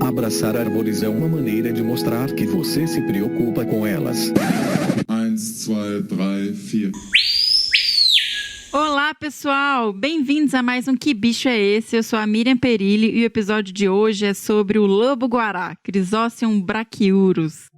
Abraçar árvores é uma maneira de mostrar que você se preocupa com elas. 1, 2, 3, 4. Olá, pessoal! Bem-vindos a mais um Que Bicho é Esse? Eu sou a Miriam Perilli e o episódio de hoje é sobre o lobo-guará, Chrysocium brachyurus.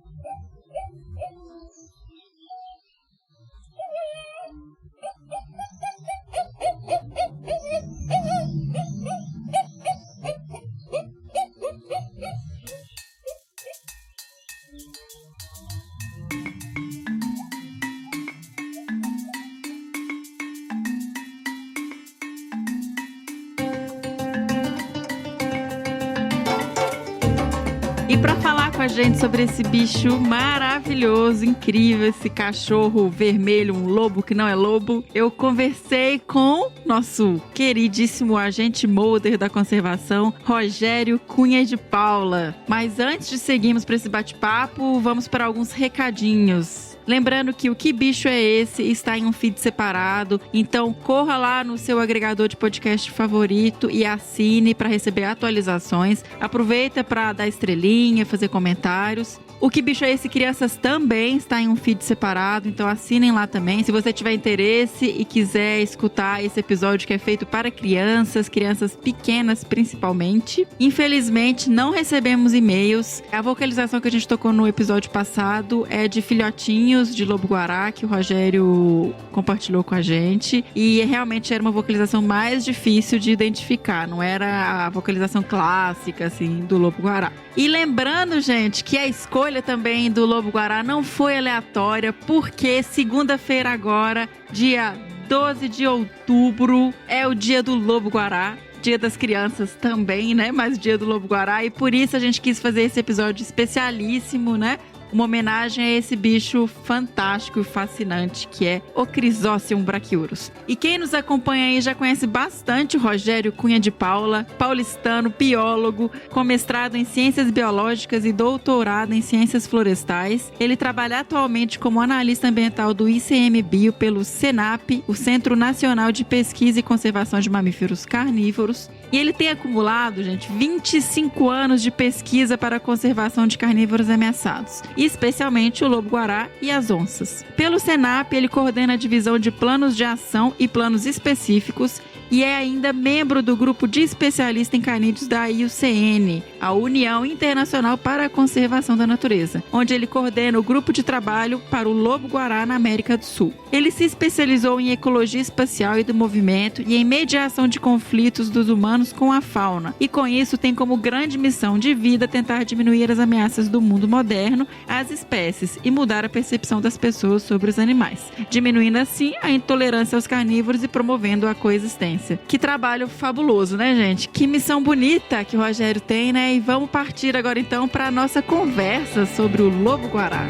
E para falar com a gente sobre esse bicho maravilhoso, incrível, esse cachorro vermelho, um lobo que não é lobo, eu conversei com nosso queridíssimo agente Mulder da conservação, Rogério Cunha de Paula. Mas antes de seguirmos para esse bate-papo, vamos para alguns recadinhos. Lembrando que o Que Bicho é Esse está em um feed separado, então corra lá no seu agregador de podcast favorito e assine para receber atualizações. Aproveita para dar estrelinha, fazer comentários. O Que Bicho é Esse Crianças também está em um feed separado, então assinem lá também. Se você tiver interesse e quiser escutar esse episódio que é feito para crianças pequenas principalmente. Infelizmente, não recebemos e-mails. A vocalização que a gente tocou no episódio passado é de filhotinhos de lobo-guará, que o Rogério compartilhou com a gente. E realmente era uma vocalização mais difícil de identificar, não era a vocalização clássica, assim, do lobo-guará. E lembrando, gente, que a escolha também do lobo-guará não foi aleatória, porque segunda-feira agora, dia 12 de outubro, é o dia do lobo-guará. Dia das crianças também, né? Mas dia do lobo-guará. E por isso a gente quis fazer esse episódio especialíssimo, né? Uma homenagem a esse bicho fantástico e fascinante que é o Chrysocium brachyurus. E quem nos acompanha aí já conhece bastante o Rogério Cunha de Paula, paulistano, biólogo, com mestrado em Ciências Biológicas e doutorado em Ciências Florestais. Ele trabalha atualmente como analista ambiental do ICMBio pelo CENAP, o Centro Nacional de Pesquisa e Conservação de Mamíferos Carnívoros. E ele tem acumulado, gente, 25 anos de pesquisa para a conservação de carnívoros ameaçados, especialmente o lobo-guará e as onças. Pelo CENAP, ele coordena a divisão de planos de ação e planos específicos e é ainda membro do grupo de especialistas em canídeos da IUCN, a União Internacional para a Conservação da Natureza, onde ele coordena o grupo de trabalho para o lobo-guará na América do Sul. Ele se especializou em ecologia espacial e do movimento e em mediação de conflitos dos humanos com a fauna, e com isso tem como grande missão de vida tentar diminuir as ameaças do mundo moderno às espécies e mudar a percepção das pessoas sobre os animais, diminuindo assim a intolerância aos carnívoros e promovendo a coexistência. Que trabalho fabuloso, né, gente? Que missão bonita que o Rogério tem, né? E vamos partir agora então para a nossa conversa sobre o lobo-guará.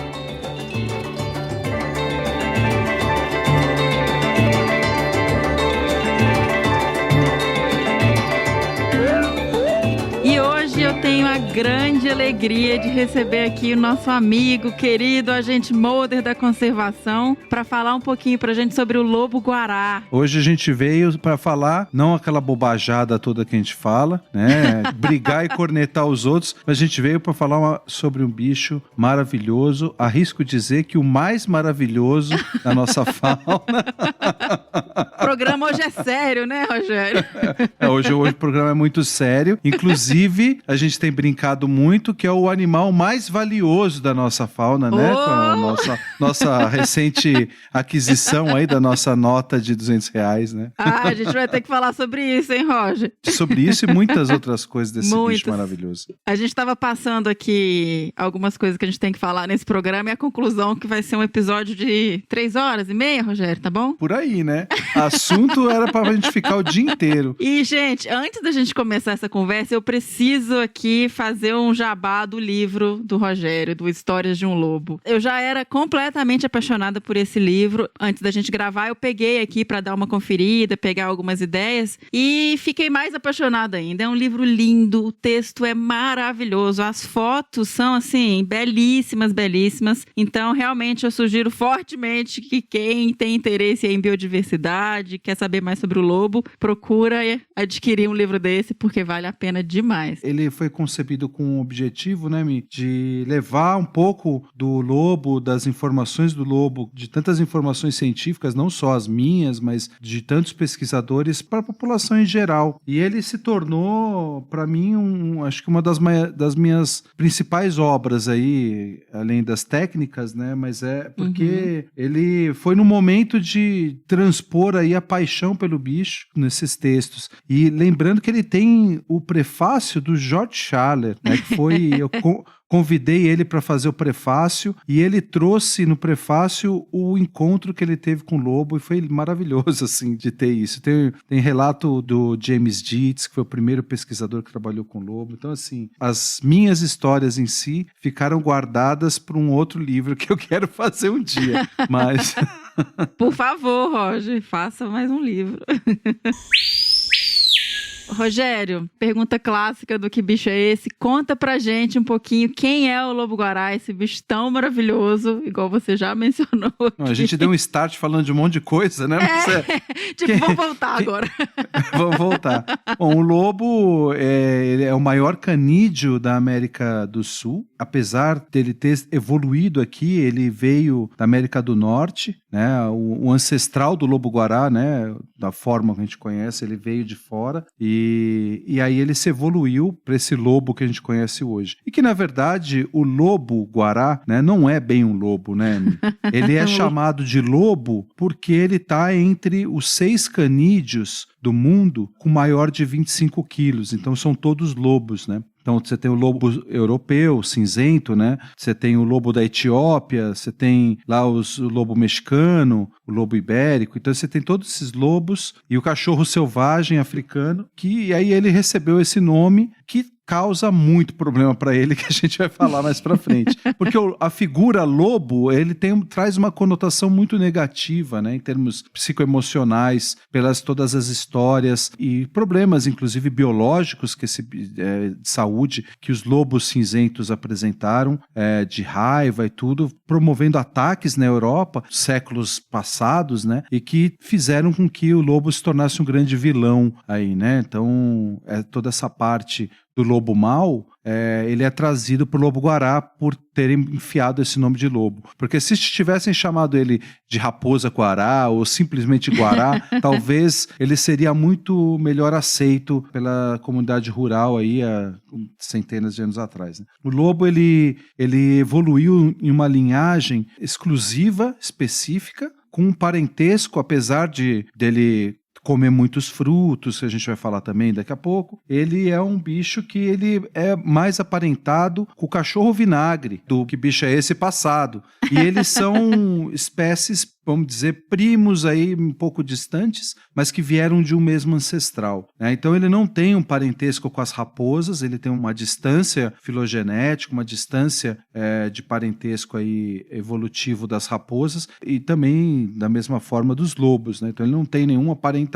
Eu tenho a grande alegria de receber aqui o nosso amigo, querido agente Mulder da conservação, para falar um pouquinho pra gente sobre o lobo-guará. Hoje a gente veio para falar, não aquela bobajada toda que a gente fala, né? Brigar e cornetar os outros, mas a gente veio para falar sobre um bicho maravilhoso, arrisco dizer que o mais maravilhoso da nossa fauna. O programa hoje é sério, né, Rogério? Hoje o programa é muito sério, inclusive a gente tem brincado muito que é o animal mais valioso da nossa fauna, né? Com a nossa recente aquisição aí da nossa nota de R$200, né? A gente vai ter que falar sobre isso, hein, Roger? Sobre isso e muitas outras coisas desse bicho maravilhoso. A gente estava passando aqui algumas coisas que a gente tem que falar nesse programa e a conclusão que vai ser um episódio de 3h30, Rogério, tá bom? Por aí, né? Assunto era pra gente ficar o dia inteiro. E, gente, antes da gente começar essa conversa, eu preciso aqui fazer um jabá do livro do Rogério, do Histórias de um Lobo. Eu já era completamente apaixonada por esse livro. Antes da gente gravar, eu peguei aqui pra dar uma conferida, pegar algumas ideias e fiquei mais apaixonada ainda. É um livro lindo, o texto é maravilhoso, as fotos são, assim, belíssimas, belíssimas. Então, realmente, eu sugiro fortemente que quem tem interesse em biodiversidade, quer saber mais sobre o lobo, procura adquirir um livro desse, porque vale a pena demais. Ele foi concebido com o objetivo, né, Mi, de levar um pouco do lobo, das informações do lobo, de tantas informações científicas, não só as minhas, mas de tantos pesquisadores, para a população em geral. E ele se tornou, para mim, acho que uma das minhas principais obras aí, além das técnicas, né, mas é porque ele foi no momento de transpor aí a paixão pelo bicho nesses textos. E lembrando que ele tem o prefácio do George Schaller, né, que foi... Eu convidei ele para fazer o prefácio e ele trouxe no prefácio o encontro que ele teve com o lobo e foi maravilhoso, assim, de ter isso. Tem relato do James Dietz, que foi o primeiro pesquisador que trabalhou com o lobo. Então, assim, as minhas histórias em si ficaram guardadas para um outro livro que eu quero fazer um dia, mas... Por favor, Roger, faça mais um livro. Rogério, pergunta clássica do Que Bicho é Esse? Conta pra gente um pouquinho quem é o lobo-guará, esse bicho tão maravilhoso, igual você já mencionou aqui. A gente deu um start falando de um monte de coisa, né? Vamos voltar agora. Vamos voltar. Bom, o lobo ele é o maior canídeo da América do Sul. Apesar dele ter evoluído aqui, ele veio da América do Norte, né? O ancestral do lobo-guará, né? Da forma que a gente conhece, ele veio de fora e aí ele se evoluiu para esse lobo que a gente conhece hoje. E que, na verdade, o lobo-guará, né, não é bem um lobo, né? Ele é chamado de lobo porque ele está entre os 6 canídeos do mundo com maior de 25 quilos. Então, são todos lobos, né? Então, você tem o lobo europeu, cinzento, né? Você tem o lobo da Etiópia, você tem lá o lobo mexicano, o lobo ibérico. Então, você tem todos esses lobos e o cachorro selvagem africano, que aí ele recebeu esse nome que causa muito problema para ele, que a gente vai falar mais para frente. Porque a figura lobo, ele traz uma conotação muito negativa, né, em termos psicoemocionais, pelas todas as histórias e problemas, inclusive biológicos, de saúde, que os lobos cinzentos apresentaram, de raiva e tudo, promovendo ataques na Europa, séculos passados, né, e que fizeram com que o lobo se tornasse um grande vilão aí, né. Então, toda essa parte do lobo mau, ele é trazido por lobo-guará por terem enfiado esse nome de lobo. Porque se tivessem chamado ele de raposa-guará ou simplesmente guará, talvez ele seria muito melhor aceito pela comunidade rural aí há centenas de anos atrás, né? O lobo, ele evoluiu em uma linhagem exclusiva, específica, com um parentesco, apesar dele comer muitos frutos, que a gente vai falar também daqui a pouco. Ele é um bicho que ele é mais aparentado com o cachorro vinagre do Que Bicho é Esse passado. E eles são espécies, vamos dizer, primos aí um pouco distantes, mas que vieram de um mesmo ancestral, né? Então ele não tem um parentesco com as raposas, ele tem uma distância filogenética, uma distância de parentesco aí evolutivo das raposas e também da mesma forma dos lobos, né? Então ele não tem nenhum aparentamento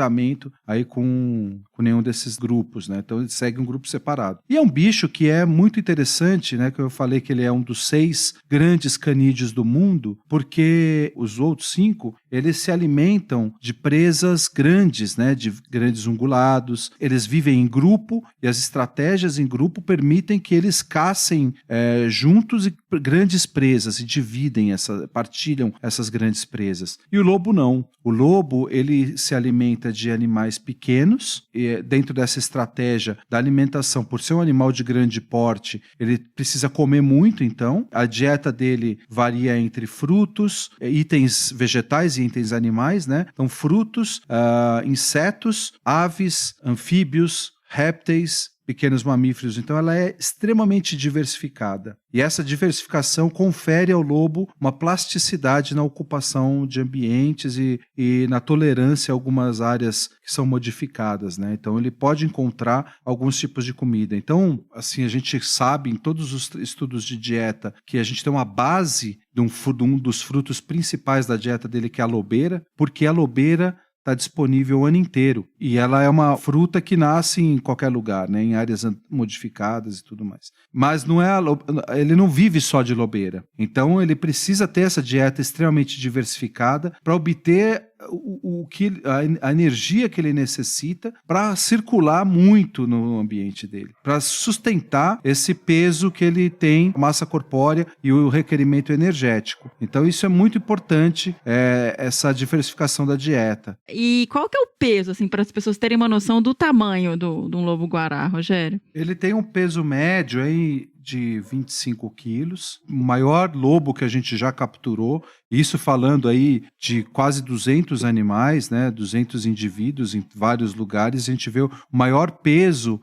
aí com nenhum desses grupos, né? Então ele segue um grupo separado. E é um bicho que é muito interessante, né? Que eu falei que ele é um dos 6 grandes canídeos do mundo, porque os outros 5, eles se alimentam de presas grandes, né? De grandes ungulados. Eles vivem em grupo e as estratégias em grupo permitem que eles caçem juntos grandes presas e partilham essas grandes presas. E o lobo não. O lobo, ele se alimenta de animais pequenos e dentro dessa estratégia da alimentação, por ser um animal de grande porte, ele precisa comer muito, então. A dieta dele varia entre frutos, itens vegetais e itens animais, né? Então, frutos, insetos, aves, anfíbios, répteis, pequenos mamíferos. Então ela é extremamente diversificada. E essa diversificação confere ao lobo uma plasticidade na ocupação de ambientes e na tolerância a algumas áreas que são modificadas, né? Então ele pode encontrar alguns tipos de comida. Então, assim, a gente sabe em todos os estudos de dieta que a gente tem uma base de um dos frutos principais da dieta dele, que é a lobeira, porque a lobeira está disponível o ano inteiro. E ela é uma fruta que nasce em qualquer lugar, né? Em áreas modificadas e tudo mais. Mas ele não vive só de lobeira. Então ele precisa ter essa dieta extremamente diversificada para obter a energia que ele necessita para circular muito no ambiente dele, para sustentar esse peso que ele tem, massa corpórea e o requerimento energético. Então isso é muito importante, essa diversificação da dieta. E qual que é o peso, assim, para as pessoas terem uma noção do tamanho de um lobo-guará, Rogério? Ele tem um peso médio aí de 25 quilos, o maior lobo que a gente já capturou, isso falando aí de quase 200 animais, né, 200 indivíduos em vários lugares, a gente vê o maior peso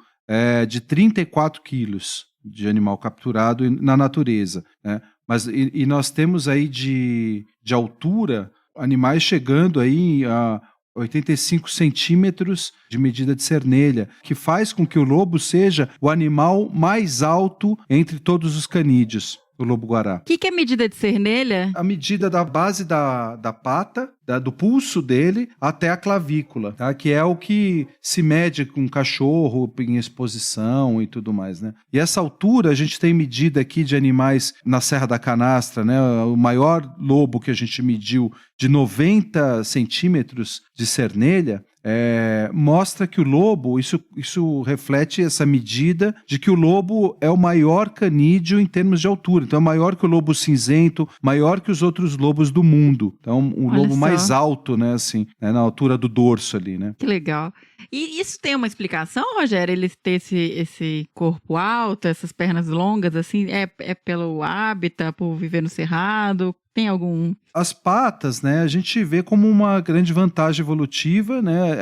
de 34 quilos de animal capturado na natureza, né? Mas e nós temos aí de altura animais chegando aí a 85 centímetros de medida de cernelha, que faz com que o lobo seja o animal mais alto entre todos os canídeos, o lobo-guará. O que é medida de cernelha? A medida da base da pata, do pulso dele até a clavícula, tá? Que é o que se mede com um cachorro em exposição e tudo mais, né? E essa altura a gente tem medida aqui de animais na Serra da Canastra, né? O maior lobo que a gente mediu de 90 centímetros de cernelha, mostra que o lobo, isso reflete essa medida de que o lobo é o maior canídeo em termos de altura. Então é maior que o lobo cinzento, maior que os outros lobos do mundo. Então o lobo mais alto, né, assim, na altura do dorso ali, né? Que legal. E isso tem uma explicação, Rogério? Ele ter esse corpo alto, essas pernas longas, assim, é pelo hábitat, por viver no cerrado? Tem algum... As patas, né, a gente vê como uma grande vantagem evolutiva, né?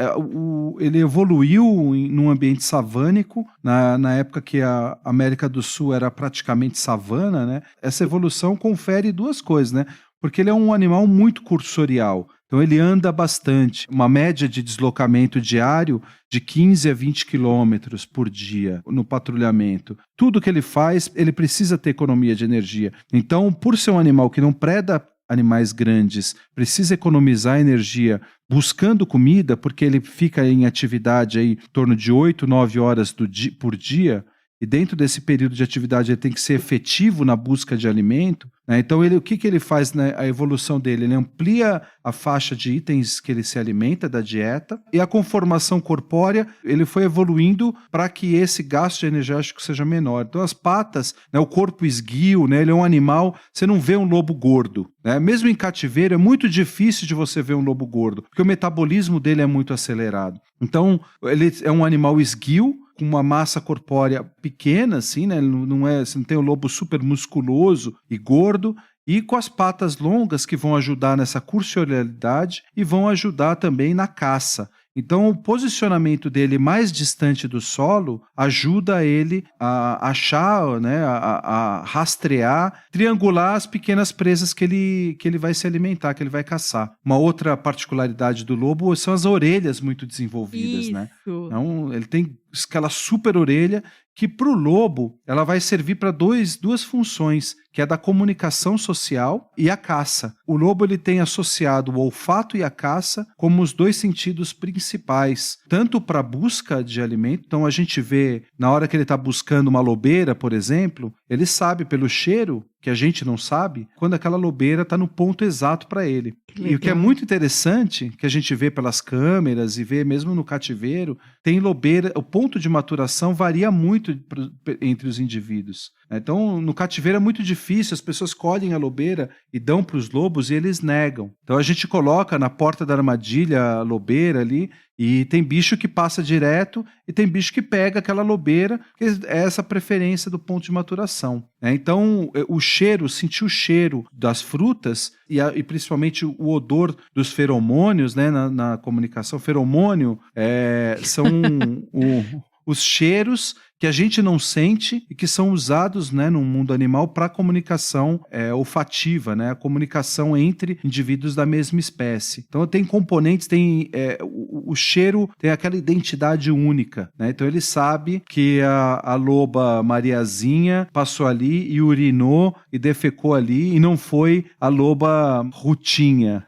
Ele evoluiu num ambiente savânico, na época que a América do Sul era praticamente savana, né? Essa evolução confere duas coisas, né? Porque ele é um animal muito cursorial. Então ele anda bastante, uma média de deslocamento diário de 15 a 20 quilômetros por dia no patrulhamento. Tudo que ele faz, ele precisa ter economia de energia. Então, por ser um animal que não preda animais grandes, precisa economizar energia buscando comida, porque ele fica em atividade aí, em torno de 8, 9 horas por dia, e dentro desse período de atividade ele tem que ser efetivo na busca de alimento, né? Então o que ele faz, né, a evolução dele? Ele amplia a faixa de itens que ele se alimenta da dieta, e a conformação corpórea, ele foi evoluindo para que esse gasto energético seja menor. Então as patas, né, o corpo esguio, né, ele é um animal, você não vê um lobo gordo, né? Mesmo em cativeiro é muito difícil de você ver um lobo gordo, porque o metabolismo dele é muito acelerado. Então ele é um animal esguio, com uma massa corpórea pequena, assim, né? Você não tem o lobo super musculoso e gordo, e com as patas longas que vão ajudar nessa cursorialidade e vão ajudar também na caça. Então, o posicionamento dele mais distante do solo ajuda ele a achar, né, a rastrear, triangular as pequenas presas que ele vai se alimentar, que ele vai caçar. Uma outra particularidade do lobo são as orelhas muito desenvolvidas, né? Então, ele tem aquela super orelha que para o lobo ela vai servir para duas funções, que é a da comunicação social e a caça. O lobo ele tem associado o olfato e a caça como os dois sentidos principais, tanto para a busca de alimento. Então a gente vê, na hora que ele está buscando uma lobeira, por exemplo, ele sabe pelo cheiro, que a gente não sabe, quando aquela lobeira está no ponto exato para ele. E o que é muito interessante, que a gente vê pelas câmeras e vê mesmo no cativeiro, tem lobeira, o ponto de maturação varia muito entre os indivíduos. Então, no cativeiro é muito difícil, as pessoas colhem a lobeira e dão para os lobos e eles negam. Então a gente coloca na porta da armadilha a lobeira ali, e tem bicho que passa direto e tem bicho que pega aquela lobeira, que é essa preferência do ponto de maturação. Então, sentir o cheiro das frutas e principalmente o odor dos feromônios, né, na comunicação. Feromônio são os cheiros que a gente não sente e que são usados, né, no mundo animal para comunicação olfativa, né, a comunicação entre indivíduos da mesma espécie. Então tem componentes, o cheiro tem aquela identidade única, né? Então ele sabe que a loba Mariazinha passou ali e urinou e defecou ali e não foi a loba Rutinha.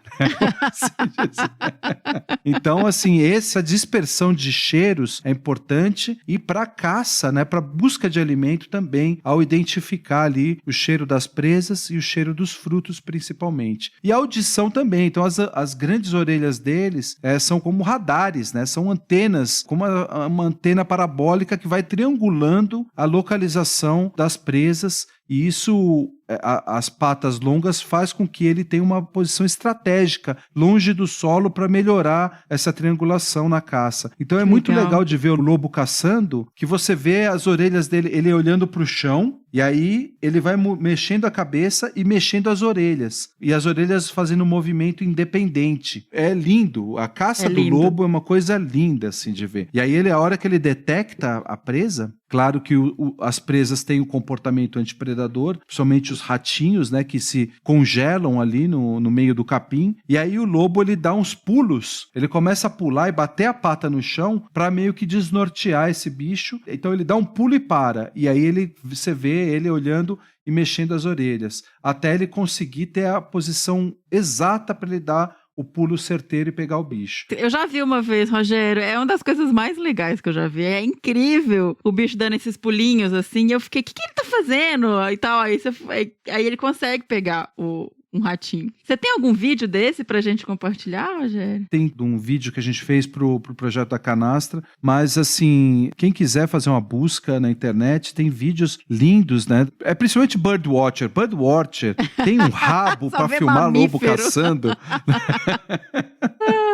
Então, assim, essa dispersão de cheiros é importante, e para caça caça, né, para busca de alimento também, ao identificar ali o cheiro das presas e o cheiro dos frutos principalmente. E a audição também, então as grandes orelhas deles são como radares, né, são antenas, como uma antena parabólica que vai triangulando a localização das presas, e isso, as patas longas, faz com que ele tenha uma posição estratégica, longe do solo, para melhorar essa triangulação na caça. Então é muito legal de ver o lobo caçando, que você vê as orelhas dele, ele olhando para o chão, e aí ele vai mexendo a cabeça e mexendo as orelhas. E as orelhas fazendo um movimento independente. É lindo. A caça do lobo é uma coisa linda, assim, de ver. E aí a hora que ele detecta a presa, claro que as presas têm o comportamento antipredador, principalmente os ratinhos, né, que se congelam ali no meio do capim. E aí o lobo, ele dá uns pulos. Ele começa a pular e bater a pata no chão para meio que desnortear esse bicho. Então ele dá um pulo e para. E aí você vê ele olhando e mexendo as orelhas, até ele conseguir ter a posição exata para ele dar o pulo certeiro e pegar o bicho. Eu já vi uma vez, Rogério, é uma das coisas mais legais que eu já vi. É incrível o bicho dando esses pulinhos assim, e eu fiquei, o que ele tá fazendo? E tal, aí ele consegue pegar um ratinho. Você tem algum vídeo desse pra gente compartilhar, Rogério? Tem um vídeo que a gente fez pro projeto da Canastra, mas assim, quem quiser fazer uma busca na internet, tem vídeos lindos, né? É principalmente Birdwatcher. Birdwatcher tem um rabo pra filmar lobo caçando.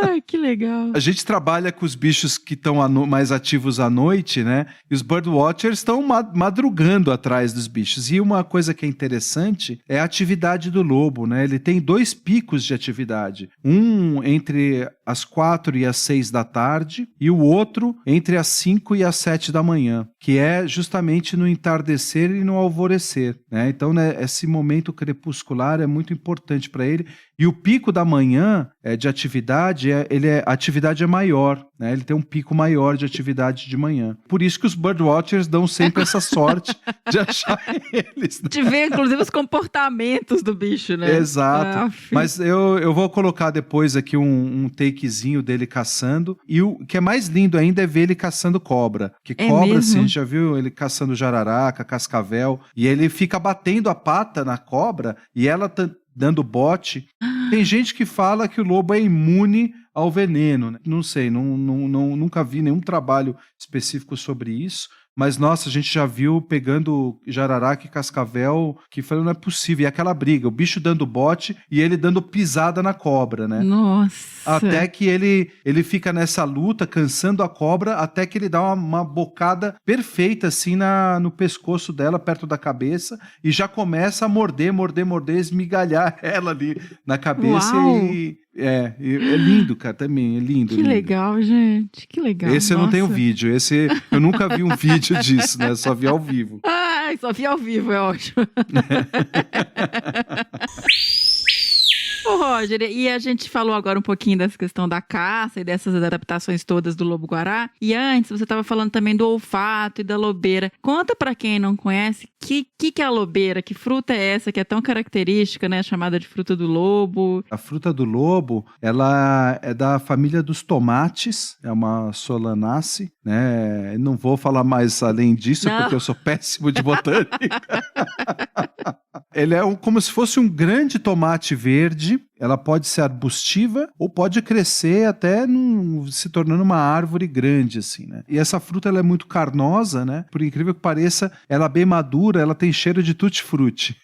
Ai, que legal. A gente trabalha com os bichos que estão mais ativos à noite, né? E os birdwatchers estão madrugando atrás dos bichos. E uma coisa que é interessante é a atividade do lobo, né? Ele tem 2 picos de atividade. Um entre as 4 e as 6 da tarde e o outro entre as 5 e as 7 da manhã, que é justamente no entardecer e no alvorecer, né? Então, né, esse momento crepuscular é muito importante para ele. E o pico da manhã de atividade, a atividade é maior, né? Ele tem um pico maior de atividade de manhã. Por isso que os birdwatchers dão sempre essa sorte de achar eles, né? De ver, inclusive, os comportamentos do bicho, né? Exato. Mas eu vou colocar depois aqui um takezinho dele caçando. E o que é mais lindo ainda é ver ele caçando cobra. Que cobra, assim, a gente já viu ele caçando jararaca, cascavel. E ele fica batendo a pata na cobra e ela dando bote. Tem gente que fala que o lobo é imune ao veneno, né? Não sei, nunca vi nenhum trabalho específico sobre isso. Mas, nossa, a gente já viu pegando jararaca e cascavel, que falou, não é possível. E aquela briga, o bicho dando bote e ele dando pisada na cobra, né? Nossa! Até que ele fica nessa luta, cansando a cobra, até que ele dá uma bocada perfeita, assim, no pescoço dela, perto da cabeça, e já começa a morder, esmigalhar ela ali na cabeça. Uau. É lindo, cara, também, é lindo. Que lindo. legal, gente, que legal. Esse eu não tenho vídeo, eu nunca vi um vídeo disso, né, só vi ao vivo. Ai, só vi ao vivo, é ótimo. Ô, Roger, e a gente falou agora um pouquinho dessa questão da caça e dessas adaptações todas do lobo-guará. E antes, você estava falando também do olfato e da lobeira. Conta pra quem não conhece, que é a lobeira? Que fruta é essa que é tão característica, né? Chamada de fruta do lobo. A fruta do lobo, ela é da família dos tomates, é uma Solanaceae, né? Não vou falar mais além disso, porque eu sou péssimo de botânica. Ele é como se fosse um grande tomate verde. Ela pode ser arbustiva ou pode crescer até se tornando uma árvore grande, assim, né? E essa fruta, ela é muito carnosa, né? Por incrível que pareça, ela bem madura, ela tem cheiro de tutti-frutti.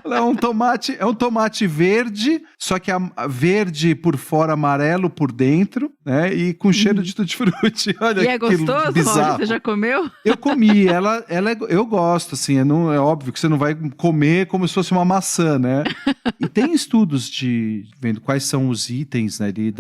Ela é um tomate verde, só que verde por fora, amarelo por dentro, né? E com cheiro de tutti-frutti. Olha, e é gostoso, bizarro. Você já comeu? Eu comi, eu gosto, assim, é óbvio que você não vai comer como se fosse uma maçã, né? E tem estudos vendo quais são os itens, né, ali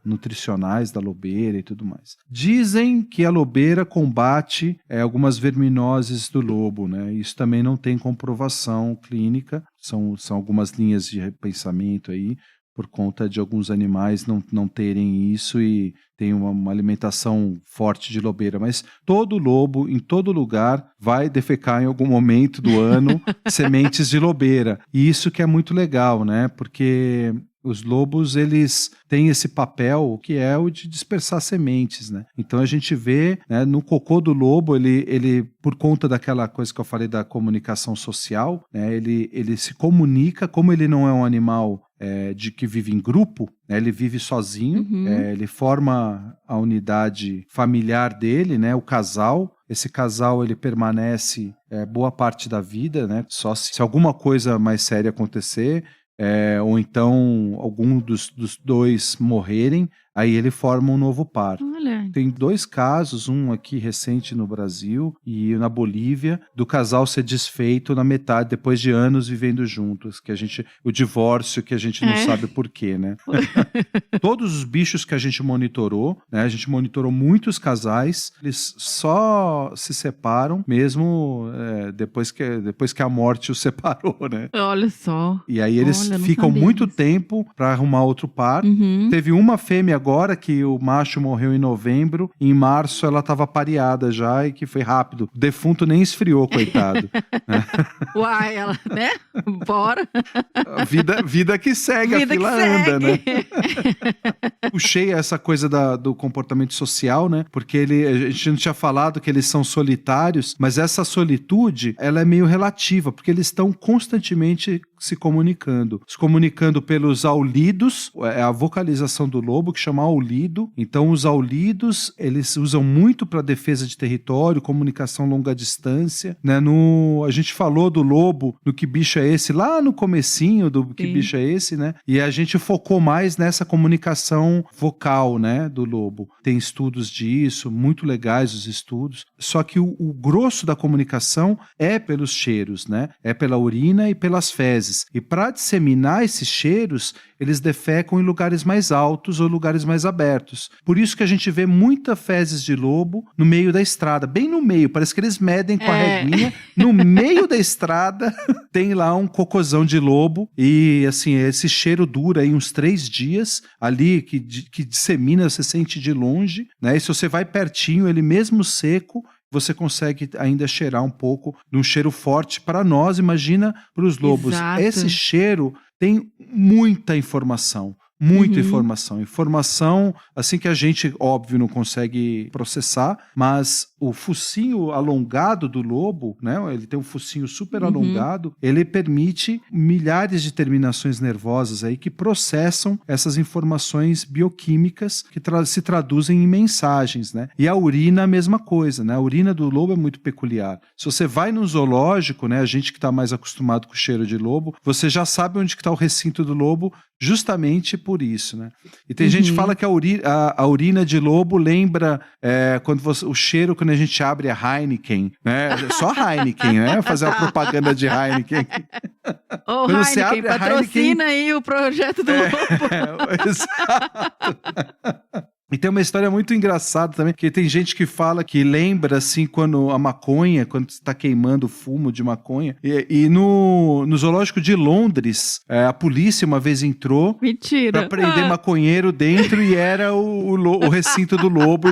nutricionais da lobeira e tudo mais. Dizem que a lobeira combate algumas verminoses do lobo, né? Isso também não tem comprovação clínica, são algumas linhas de pensamento aí, por conta de alguns animais não terem isso e tem uma alimentação forte de lobeira. Mas todo lobo, em todo lugar, vai defecar em algum momento do ano sementes de lobeira. E isso que é muito legal, né? Porque Os lobos, eles têm esse papel que é o de dispersar sementes, né? Então a gente vê, né, no cocô do lobo, ele por conta daquela coisa que eu falei da comunicação social, né, ele se comunica, como ele não é um animal de que vive em grupo, né, ele vive sozinho, ele forma a unidade familiar dele, né, o casal. Esse casal ele permanece boa parte da vida, né, só se alguma coisa mais séria acontecer, ou então algum dos dois morrerem, aí ele forma um novo par. Olha. Tem 2 casos, um aqui recente no Brasil e na Bolívia, do casal ser desfeito na metade, depois de anos vivendo juntos, o divórcio que a gente não sabe por quê, né? Todos os bichos que a gente monitorou, né? A gente monitorou muitos casais, eles só se separam mesmo depois que a morte os separou, né? Olha só. E aí eles ficam muito tempo para arrumar outro par. Teve uma fêmea agora que o macho morreu em novembro, em março ela estava pareada já e que foi rápido. O defunto nem esfriou, coitado. Uai, ela, né? Bora. Vida que segue, a fila anda, né? Puxei essa coisa do comportamento social, né? Porque a gente não tinha falado que eles são solitários, mas essa solitude, ela é meio relativa, porque eles estão constantemente se comunicando pelos aulidos, é a vocalização do lobo que chama aulido. Então os aulidos, eles usam muito para defesa de território, comunicação longa distância, né? A gente falou do lobo, do que bicho é esse, lá no comecinho do que bicho é esse, né? E a gente focou mais nessa comunicação vocal, né, do lobo. Tem estudos disso, muito legais os estudos, só que o grosso da comunicação é pelos cheiros, né? É pela urina e pelas fezes. E para disseminar esses cheiros, eles defecam em lugares mais altos ou lugares mais abertos. Por isso que a gente vê muita fezes de lobo no meio da estrada, bem no meio, parece que eles medem com a reguinha, no meio da estrada tem lá um cocôzão de lobo e assim, esse cheiro dura aí uns 3 dias, ali que dissemina, você sente de longe, né? E se você vai pertinho, ele mesmo seco, você consegue ainda cheirar um pouco de um cheiro forte. Para nós, imagina para os lobos. Exato. Esse cheiro tem muita informação. Muita informação, assim que a gente, óbvio, não consegue processar, mas o focinho alongado do lobo, né, ele tem um focinho super alongado, ele permite milhares de terminações nervosas aí que processam essas informações bioquímicas que se traduzem em mensagens, né? E a urina a mesma coisa, né? A urina do lobo é muito peculiar. Se você vai no zoológico, né, a gente que está mais acostumado com o cheiro de lobo, você já sabe onde está o recinto do lobo, justamente por isso, né? E tem gente que fala que a urina de lobo lembra o cheiro quando a gente abre a Heineken, né? Só a Heineken, né? Fazer uma propaganda de Heineken. Ô, Heineken, patrocina aí o projeto do lobo. Exato. E tem uma história muito engraçada também, que tem gente que fala que lembra, assim, quando você está queimando fumo de maconha. E no zoológico de Londres, a polícia uma vez entrou para prender maconheiro dentro e era o recinto do lobo.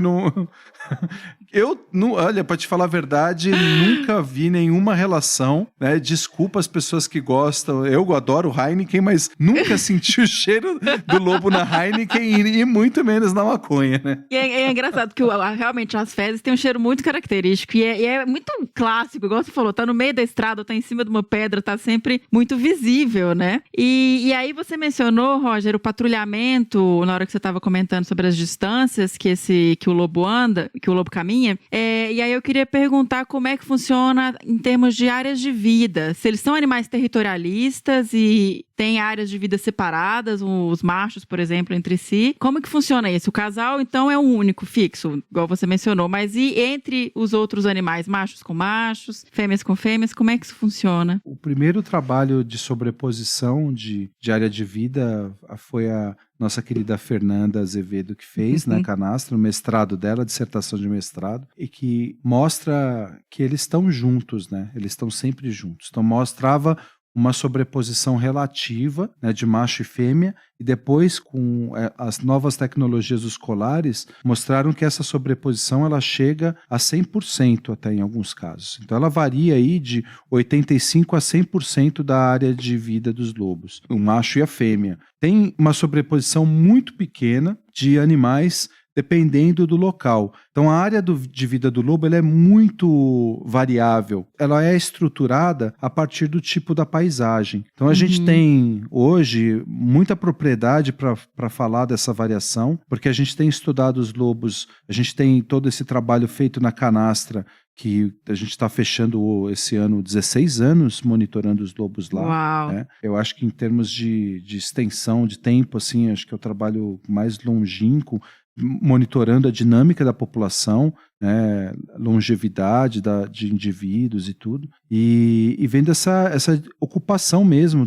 Olha, pra te falar a verdade, nunca vi nenhuma relação, né? Desculpa as pessoas que gostam, eu adoro Heineken, mas nunca senti o cheiro do lobo na Heineken e muito menos na maconha, né? E é engraçado que realmente as fezes têm um cheiro muito característico e é muito clássico, igual você falou, tá no meio da estrada, tá em cima de uma pedra, tá sempre muito visível, né? E aí você mencionou, Roger, o patrulhamento, na hora que você tava comentando sobre as distâncias que o lobo anda, que o lobo caminha. E aí eu queria perguntar como é que funciona em termos de áreas de vida. Se eles são animais territorialistas e têm áreas de vida separadas, os machos, por exemplo, entre si. Como que funciona isso? O casal, então, é um único, fixo, igual você mencionou. Mas e entre os outros animais, machos com machos, fêmeas com fêmeas, como é que isso funciona? O primeiro trabalho de sobreposição de área de vida foi a nossa querida Fernanda Azevedo que fez na Canastra, no mestrado dela, dissertação de mestrado, e que mostra que eles estão juntos, né? Eles estão sempre juntos. Então mostrava uma sobreposição relativa, né, de macho e fêmea, e depois, com as novas tecnologias dos colares, mostraram que essa sobreposição ela chega a 100% até em alguns casos. Então ela varia aí de 85% a 100% da área de vida dos lobos, o macho e a fêmea. Tem uma sobreposição muito pequena de animais dependendo do local. Então a área de vida do lobo ela é muito variável. Ela é estruturada a partir do tipo da paisagem. Então a gente tem hoje muita propriedade para falar dessa variação, porque a gente tem estudado os lobos, a gente tem todo esse trabalho feito na canastra, que a gente está fechando esse ano 16 anos monitorando os lobos lá. Uau. Né? Eu acho que em termos de extensão de tempo, assim, acho que é o trabalho mais longínquo, monitorando a dinâmica da população, né, longevidade de indivíduos e tudo, e vendo essa ocupação mesmo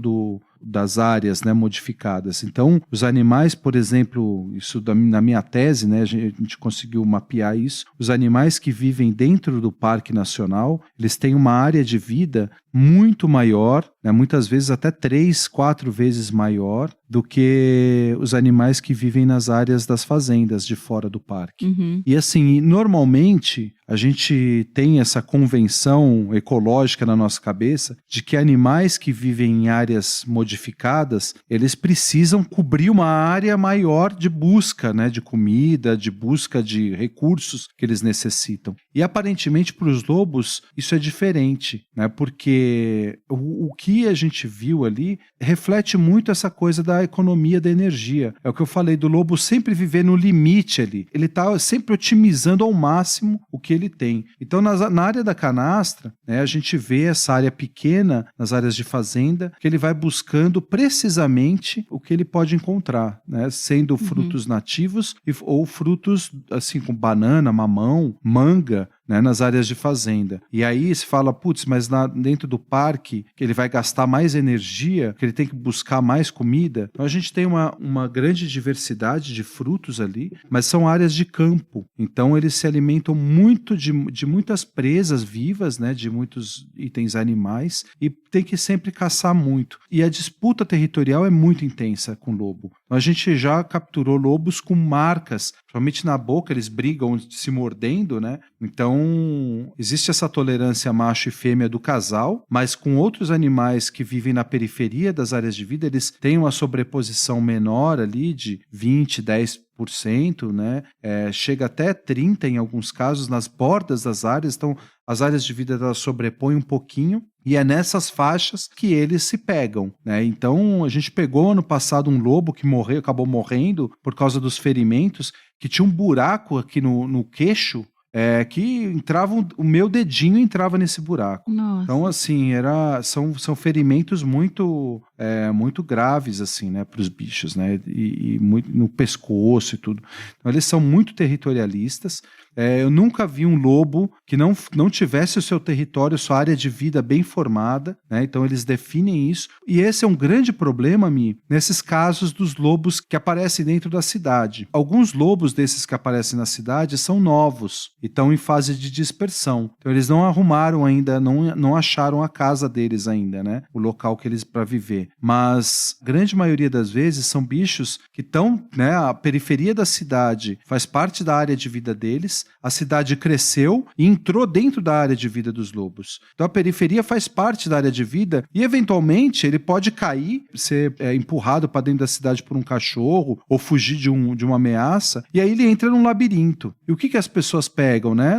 das áreas, né, modificadas. Então, os animais, por exemplo, isso na minha tese, né, a gente conseguiu mapear isso, os animais que vivem dentro do Parque Nacional, eles têm uma área de vida muito maior, né, muitas vezes até 3, 4 vezes maior do que os animais que vivem nas áreas das fazendas de fora do parque. E assim, normalmente a gente tem essa convenção ecológica na nossa cabeça de que animais que vivem em áreas modificadas, eles precisam cobrir uma área maior de busca, né, de comida, de busca de recursos que eles necessitam. E aparentemente para os lobos isso é diferente, né, porque o que a gente viu ali reflete muito essa coisa da economia da energia. É o que eu falei do lobo sempre viver no limite ali. Ele está sempre otimizando ao máximo o que ele tem. Então, na área da canastra, né, a gente vê essa área pequena, nas áreas de fazenda, que ele vai buscando precisamente o que ele pode encontrar, né, sendo frutos nativos ou frutos, assim, com banana, mamão, manga, né, nas áreas de fazenda. E aí se fala, putz, mas dentro do parque, que ele vai gastar mais energia, que ele tem que buscar mais comida. Então a gente tem uma grande diversidade de frutos ali, mas são áreas de campo. Então eles se alimentam muito de muitas presas vivas, né, de muitos itens animais, e tem que sempre caçar muito. E a disputa territorial é muito intensa com o lobo. Então, a gente já capturou lobos com marcas, principalmente na boca, eles brigam se mordendo, né? Então, existe essa tolerância macho e fêmea do casal, mas com outros animais que vivem na periferia das áreas de vida, eles têm uma sobreposição menor ali de 20, 10%, né? Chega até 30% em alguns casos, nas bordas das áreas. Então, as áreas de vida elas sobrepõem um pouquinho, e é nessas faixas que eles se pegam, né? Então, a gente pegou ano passado um lobo que acabou morrendo por causa dos ferimentos, que tinha um buraco aqui no queixo, que entrava, o meu dedinho entrava nesse buraco. Nossa. Então, assim, são ferimentos muito graves, assim, né, para os bichos, né, e muito no pescoço e tudo. Então, eles são muito territorialistas. Eu nunca vi um lobo que não tivesse o seu território, sua área de vida bem formada, né? Então eles definem isso. E esse é um grande problema, Mi, nesses casos dos lobos que aparecem dentro da cidade. Alguns lobos desses que aparecem na cidade são novos e estão em fase de dispersão. Então eles não arrumaram ainda, não acharam a casa deles ainda, né? O local que eles para viver. Mas a grande maioria das vezes são bichos que estão, né? A periferia da cidade faz parte da área de vida deles. A cidade cresceu e entrou dentro da área de vida dos lobos. Então a periferia faz parte da área de vida e eventualmente ele pode cair, ser empurrado para dentro da cidade por um cachorro ou fugir de uma ameaça, e aí ele entra num labirinto. E o que as pessoas pegam, né?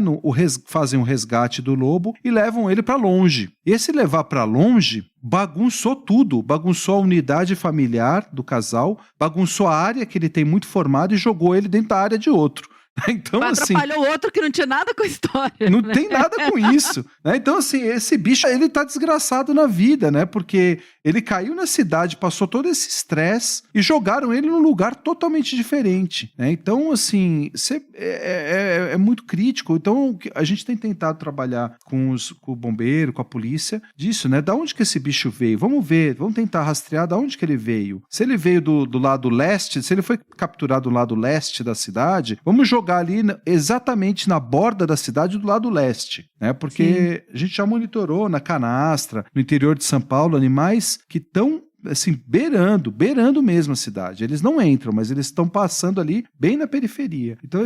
Fazem um resgate do lobo e levam ele para longe. E esse levar para longe bagunçou tudo, bagunçou a unidade familiar do casal, bagunçou a área que ele tem muito formada e jogou ele dentro da área de outro. Então, atrapalhou o outro que não tinha nada com a história. Não, né? tem nada com isso. Né? Então, assim, esse bicho, ele tá desgraçado na vida, né? Porque ele caiu na cidade, passou todo esse estresse e jogaram ele num lugar totalmente diferente. Né? Então, assim, é muito crítico. Então, a gente tem tentado trabalhar com o bombeiro, com a polícia, disso, né? Da onde que esse bicho veio? Vamos ver, vamos tentar rastrear da onde que ele veio. Se ele veio do lado leste, se ele foi capturado do lado leste da cidade, vamos jogar jogar ali exatamente na borda da cidade do lado leste, né? Porque a gente já monitorou na Canastra, no interior de São Paulo, animais que estão assim, beirando mesmo a cidade. Eles não entram, mas eles estão passando ali bem na periferia. Então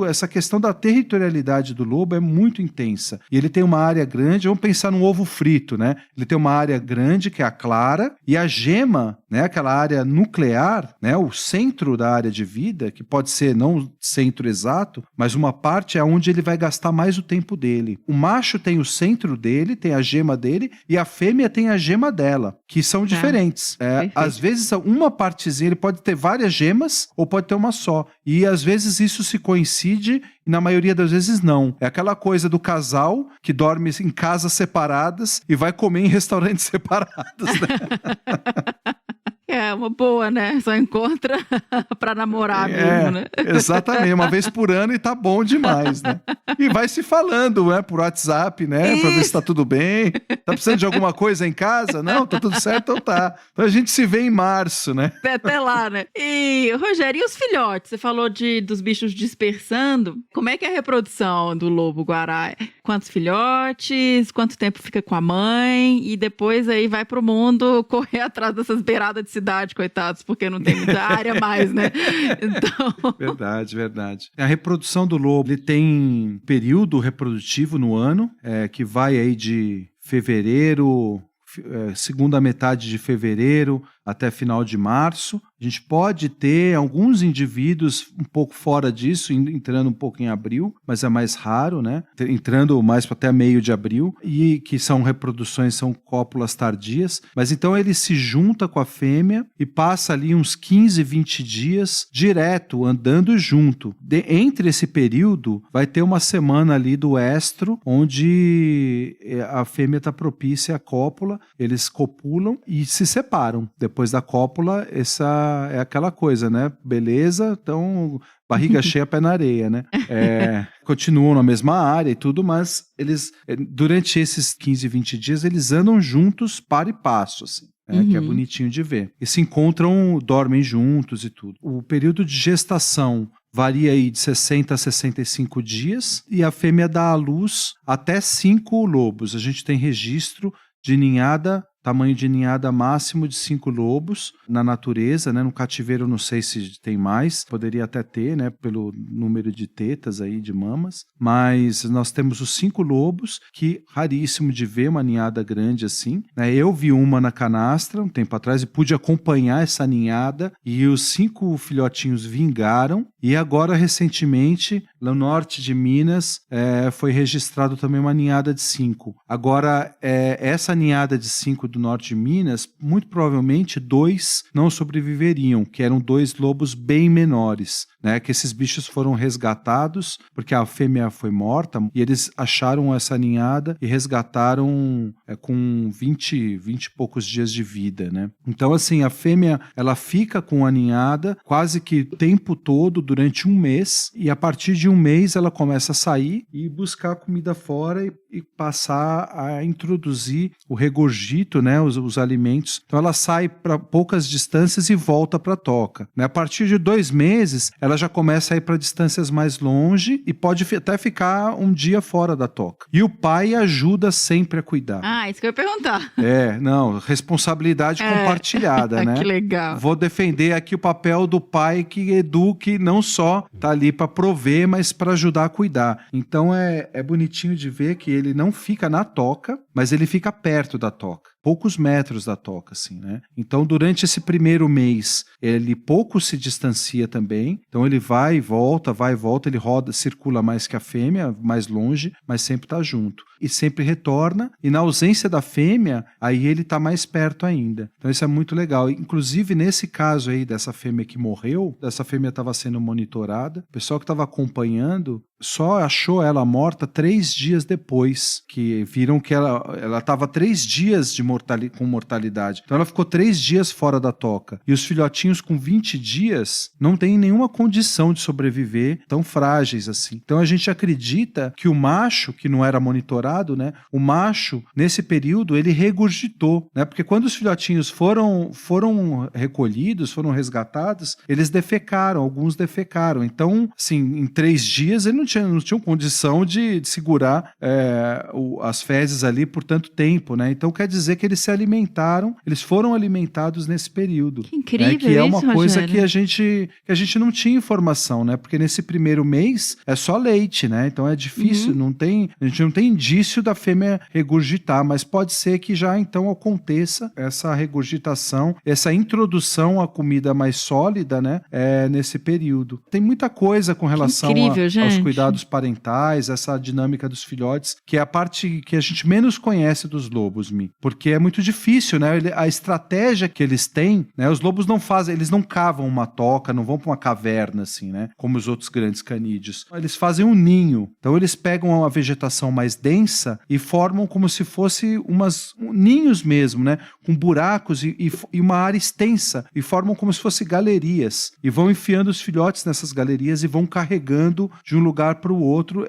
essa questão da territorialidade do lobo é muito intensa. E ele tem uma área grande, vamos pensar num ovo frito, né? Ele tem uma área grande, que é a clara, e a gema, né? Aquela área nuclear, né? O centro da área de vida, que pode ser não o centro exato, mas uma parte é onde ele vai gastar mais o tempo dele. O macho tem o centro dele, tem a gema dele, e a fêmea tem a gema dela, que são diferentes. Às vezes uma partezinha, ele pode ter várias gemas ou pode ter uma só, e às vezes isso se coincide e na maioria das vezes não. É aquela coisa do casal que dorme em casas separadas e vai comer em restaurantes separados, né? É uma boa, né? Só encontra pra namorar mesmo, né? Exatamente, uma vez por ano e tá bom demais, né? E vai se falando, né? Por WhatsApp, né? Pra ver se tá tudo bem. Tá precisando de alguma coisa em casa? Não, tá tudo certo, então tá. Então a gente se vê em março, né? Até lá, né? E, Rogério, e os filhotes? Você falou dos bichos dispersando. Como é que é a reprodução do lobo-guará? Quantos filhotes? Quanto tempo fica com a mãe? E depois aí vai pro mundo correr atrás dessas beiradas de cidade, coitados, porque não tem muita área mais, né? Então... Verdade. A reprodução do lobo, ele tem período reprodutivo no ano, que vai aí de fevereiro, segunda metade de fevereiro até final de março. A gente pode ter alguns indivíduos um pouco fora disso, entrando um pouco em abril, mas é mais raro, né? Entrando mais até meio de abril, e que são reproduções, são cópulas tardias. Mas então ele se junta com a fêmea e passa ali uns 15, 20 dias direto, andando junto. Entre esse período, vai ter uma semana ali do estro, onde a fêmea está propícia à cópula, eles copulam e se separam. Depois da cópula, essa é aquela coisa, né? Beleza, então barriga cheia, pé na areia, né? Continuam na mesma área e tudo, mas eles, durante esses 15, 20 dias, eles andam juntos para e passo, assim. Que é bonitinho de ver. E se encontram, dormem juntos e tudo. O período de gestação varia aí de 60 a 65 dias e a fêmea dá à luz até 5 lobos. A gente tem registro de ninhada, tamanho de ninhada máximo de 5 lobos na natureza, né? No cativeiro não sei se tem mais, poderia até ter, né? Pelo número de tetas aí, de mamas, mas nós temos os 5 lobos, que raríssimo de ver uma ninhada grande assim, né? Eu vi uma na Canastra um tempo atrás e pude acompanhar essa ninhada, e os 5 filhotinhos vingaram, e agora recentemente, no norte de Minas, foi registrado também uma ninhada de 5. Agora, essa ninhada de 5 do norte de Minas, muito provavelmente 2 não sobreviveriam, que eram 2 lobos bem menores, né? Que esses bichos foram resgatados, porque a fêmea foi morta, e eles acharam essa ninhada e resgataram com 20 e poucos dias de vida, né? Então, assim, a fêmea, ela fica com a ninhada quase que o tempo todo, durante um mês, e a partir de um mês ela começa a sair e buscar comida fora e passar a introduzir o regurgito, né, os alimentos. Então ela sai para poucas distâncias e volta para a toca, né? A partir de 2 meses, ela já começa a ir para distâncias mais longe e pode até ficar um dia fora da toca. E o pai ajuda sempre a cuidar. Ah, isso que eu ia perguntar. Responsabilidade compartilhada, né? Que legal. Vou defender aqui o papel do pai que eduque, não só tá ali para prover, mas para ajudar a cuidar. Então é bonitinho de ver que ele não fica na toca, mas ele fica perto da toca. Poucos metros da toca, assim, né? Então, durante esse primeiro mês, ele pouco se distancia também. Então, ele vai e volta, ele roda, circula mais que a fêmea, mais longe, mas sempre tá junto. E sempre retorna, e na ausência da fêmea, aí ele tá mais perto ainda. Então, isso é muito legal. Inclusive, nesse caso aí dessa fêmea que morreu, essa fêmea estava sendo monitorada, o pessoal que estava acompanhando só achou ela morta 3 dias depois, que viram que ela estava 3 dias com mortalidade. Então ela ficou 3 dias fora da toca. E os filhotinhos com 20 dias não têm nenhuma condição de sobreviver, tão frágeis assim. Então a gente acredita que o macho, que não era monitorado, né? O macho, nesse período, ele regurgitou, né? Porque quando os filhotinhos foram recolhidos, foram resgatados, eles defecaram, alguns defecaram. Então, assim, em 3 dias ele não tinha condição de segurar as fezes ali por tanto tempo, né? Então quer dizer que eles se alimentaram, eles foram alimentados nesse período. Que incrível, né? Que é uma isso, coisa Rogério. que a gente não tinha informação, né? Porque nesse primeiro mês é só leite, né? Então é difícil, a gente não tem indício da fêmea regurgitar, mas pode ser que já então aconteça essa regurgitação, essa introdução à comida mais sólida, né? Nesse período. Tem muita coisa com relação incrível, aos gente. cuidados parentais, essa dinâmica dos filhotes, que é a parte que a gente menos conhece dos lobos, Mi. Porque é muito difícil, né? A estratégia que eles têm, né? Os lobos não fazem, eles não cavam uma toca, não vão para uma caverna, assim, né? Como os outros grandes canídeos. Eles fazem um ninho. Então eles pegam uma vegetação mais densa e formam como se fosse ninhos mesmo, né? Com buracos e uma área extensa. E formam como se fosse galerias. E vão enfiando os filhotes nessas galerias e vão carregando de um lugar para o outro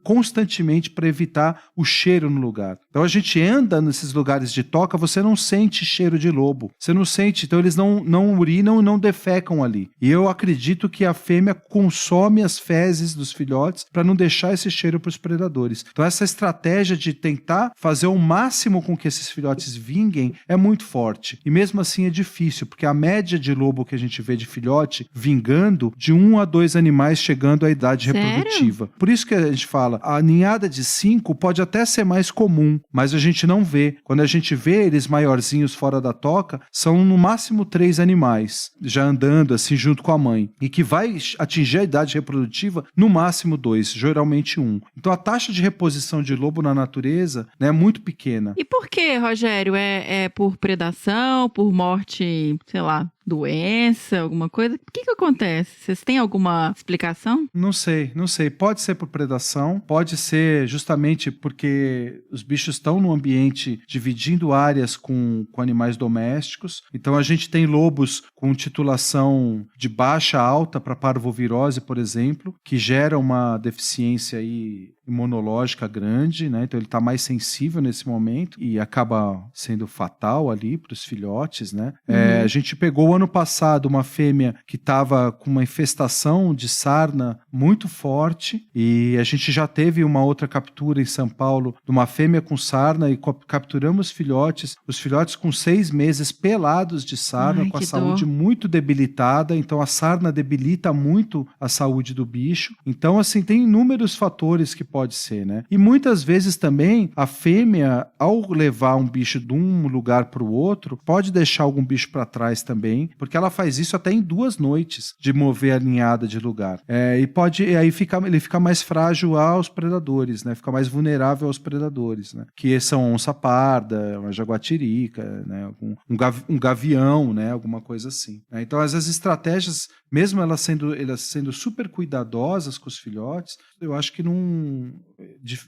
constantemente para evitar o cheiro no lugar. Então a gente anda nesses lugares de toca, você não sente cheiro de lobo. Você não sente, então eles não urinam e não defecam ali. E eu acredito que a fêmea consome as fezes dos filhotes para não deixar esse cheiro para os predadores. Então essa estratégia de tentar fazer o máximo com que esses filhotes vinguem é muito forte. E mesmo assim é difícil, porque a média de lobo que a gente vê de filhote vingando de 1 a 2 animais chegando à idade reprodutiva. Por isso que a gente fala, a ninhada de 5 pode até ser mais comum, mas a gente não vê. Quando a gente vê eles maiorzinhos fora da toca, são no máximo 3 animais, já andando assim junto com a mãe. E que vai atingir a idade reprodutiva no máximo 2, geralmente 1. Então a taxa de reposição de lobo na natureza, né, é muito pequena. E por que, Rogério? É por predação, por morte, sei lá, doença, alguma coisa? O que acontece? Vocês têm alguma explicação? Não sei. Pode ser por predação, pode ser justamente porque os bichos estão no ambiente dividindo áreas com animais domésticos. Então a gente tem lobos com titulação de baixa a alta para parvovirose, por exemplo, que gera uma deficiência aí imunológica grande, né? Então ele está mais sensível nesse momento e acaba sendo fatal ali para os filhotes, né? A gente pegou ano passado uma fêmea que estava com uma infestação de sarna muito forte e a gente já teve uma outra captura em São Paulo de uma fêmea com sarna e capturamos os filhotes com 6 meses pelados de sarna, com a saúde muito debilitada. Então a sarna debilita muito a saúde do bicho. Então assim, tem inúmeros fatores que pode ser, né? E muitas vezes também a fêmea, ao levar um bicho de um lugar para o outro, pode deixar algum bicho para trás também, porque ela faz isso até em 2 noites, de mover a ninhada de lugar. E aí ele fica mais frágil aos predadores, né? Fica mais vulnerável aos predadores, né? Que são onça parda, uma jaguatirica, né? Um gavião, né? Alguma coisa assim. Então, as estratégias, mesmo elas sendo super cuidadosas com os filhotes, eu acho que não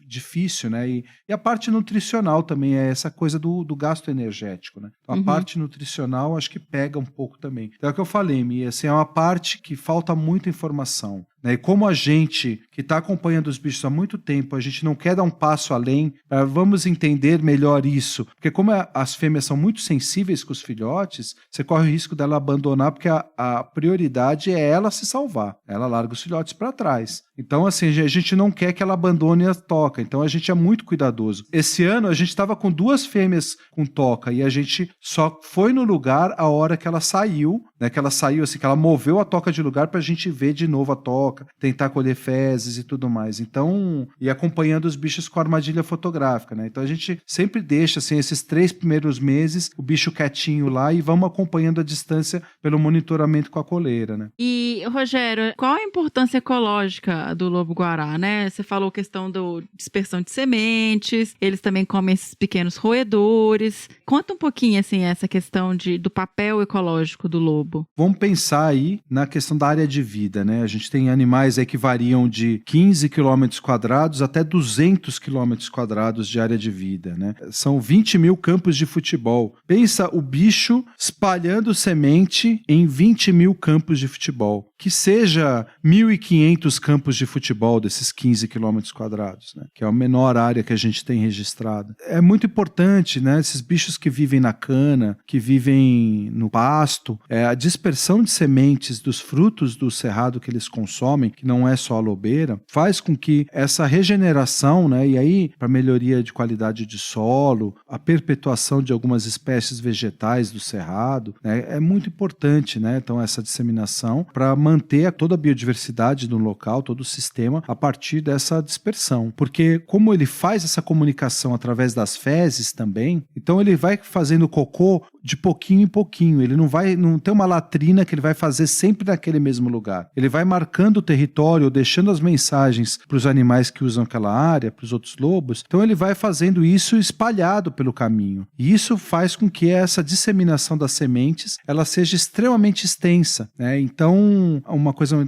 difícil, né? E a parte nutricional também é essa coisa do gasto energético, né? Então, a parte nutricional acho que pega um pouco também. É o que eu falei, Mi, assim, é uma parte que falta muita informação. E como a gente que está acompanhando os bichos há muito tempo, a gente não quer dar um passo além, vamos entender melhor isso. Porque como as fêmeas são muito sensíveis com os filhotes, você corre o risco dela abandonar, porque a prioridade é ela se salvar. Ela larga os filhotes para trás. Então, assim, a gente não quer que ela abandone a toca. Então, a gente é muito cuidadoso. Esse ano, a gente estava com 2 fêmeas com toca e a gente só foi no lugar a hora que ela saiu, né? Que ela saiu, assim, que ela moveu a toca de lugar para a gente ver de novo a toca, tentar colher fezes e tudo mais. Então, e acompanhando os bichos com armadilha fotográfica, né? Então, a gente sempre deixa, assim, esses 3 primeiros meses, o bicho quietinho lá e vamos acompanhando a distância pelo monitoramento com a coleira, né? E, Rogério, qual a importância ecológica do lobo-guará, né? Você falou a questão da dispersão de sementes, eles também comem esses pequenos roedores. Conta um pouquinho, assim, essa questão do papel ecológico do lobo. Vamos pensar aí na questão da área de vida, né? A gente tem animais aí que variam de 15 quilômetros quadrados até 200 quilômetros quadrados de área de vida, né? São 20 mil campos de futebol. Pensa o bicho espalhando semente em 20 mil campos de futebol. Que seja 1.500 campos de futebol desses 15 quilômetros quadrados, né? Que é a menor área que a gente tem registrada. É muito importante, né? Esses bichos que vivem na cana, que vivem no pasto, a dispersão de sementes dos frutos do cerrado que eles consomem, que não é só a lobeira, faz com que essa regeneração, né? E aí, para melhoria de qualidade de solo, a perpetuação de algumas espécies vegetais do cerrado, né? É muito importante, né? Então, essa disseminação para manter toda a biodiversidade do local, todo o sistema, a partir dessa dispersão. Porque como ele faz essa comunicação através das fezes também, então ele vai fazendo cocô de pouquinho em pouquinho. Ele não tem uma latrina que ele vai fazer sempre naquele mesmo lugar. Ele vai marcando o território, deixando as mensagens para os animais que usam aquela área, para os outros lobos. Então ele vai fazendo isso espalhado pelo caminho. E isso faz com que essa disseminação das sementes ela seja extremamente extensa, né? Então,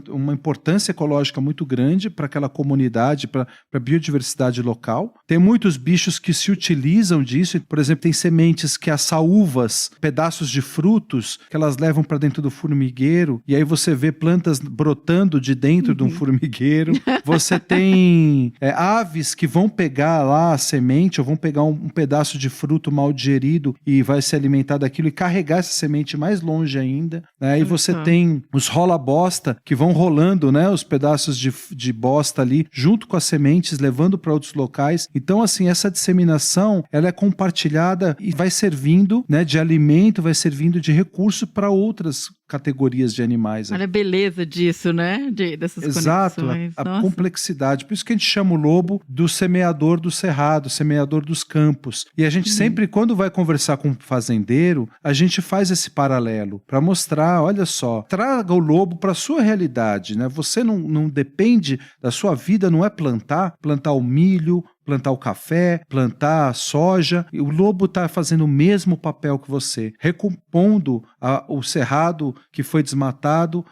uma importância ecológica muito grande para aquela comunidade, para a biodiversidade local. Tem muitos bichos que se utilizam disso. Por exemplo, tem sementes que as saúvas, pedaços de frutos, que elas levam para dentro do formigueiro, e aí você vê plantas brotando de dentro de um formigueiro. Você tem aves que vão pegar lá a semente, ou vão pegar um pedaço de fruto mal digerido e vai se alimentar daquilo e carregar essa semente mais longe ainda, né? E você tem os rola-bosta que vão rolando, né, os pedaços de bosta ali junto com as sementes, levando para outros locais. Então, assim, essa disseminação ela é compartilhada e vai servindo, né, de alimento, vai servindo de recurso para outras categorias de animais. Olha a beleza disso, né? Dessas Exato, conexões. a complexidade. Por isso que a gente chama o lobo do semeador do cerrado, semeador dos campos. E a gente sempre, quando vai conversar com um fazendeiro, a gente faz esse paralelo para mostrar, olha só, traga o lobo para a sua realidade, né? Você não depende da sua vida, não é plantar o milho, plantar o café, plantar a soja. E o lobo está fazendo o mesmo papel que você, recompondo o cerrado que foi desmatado,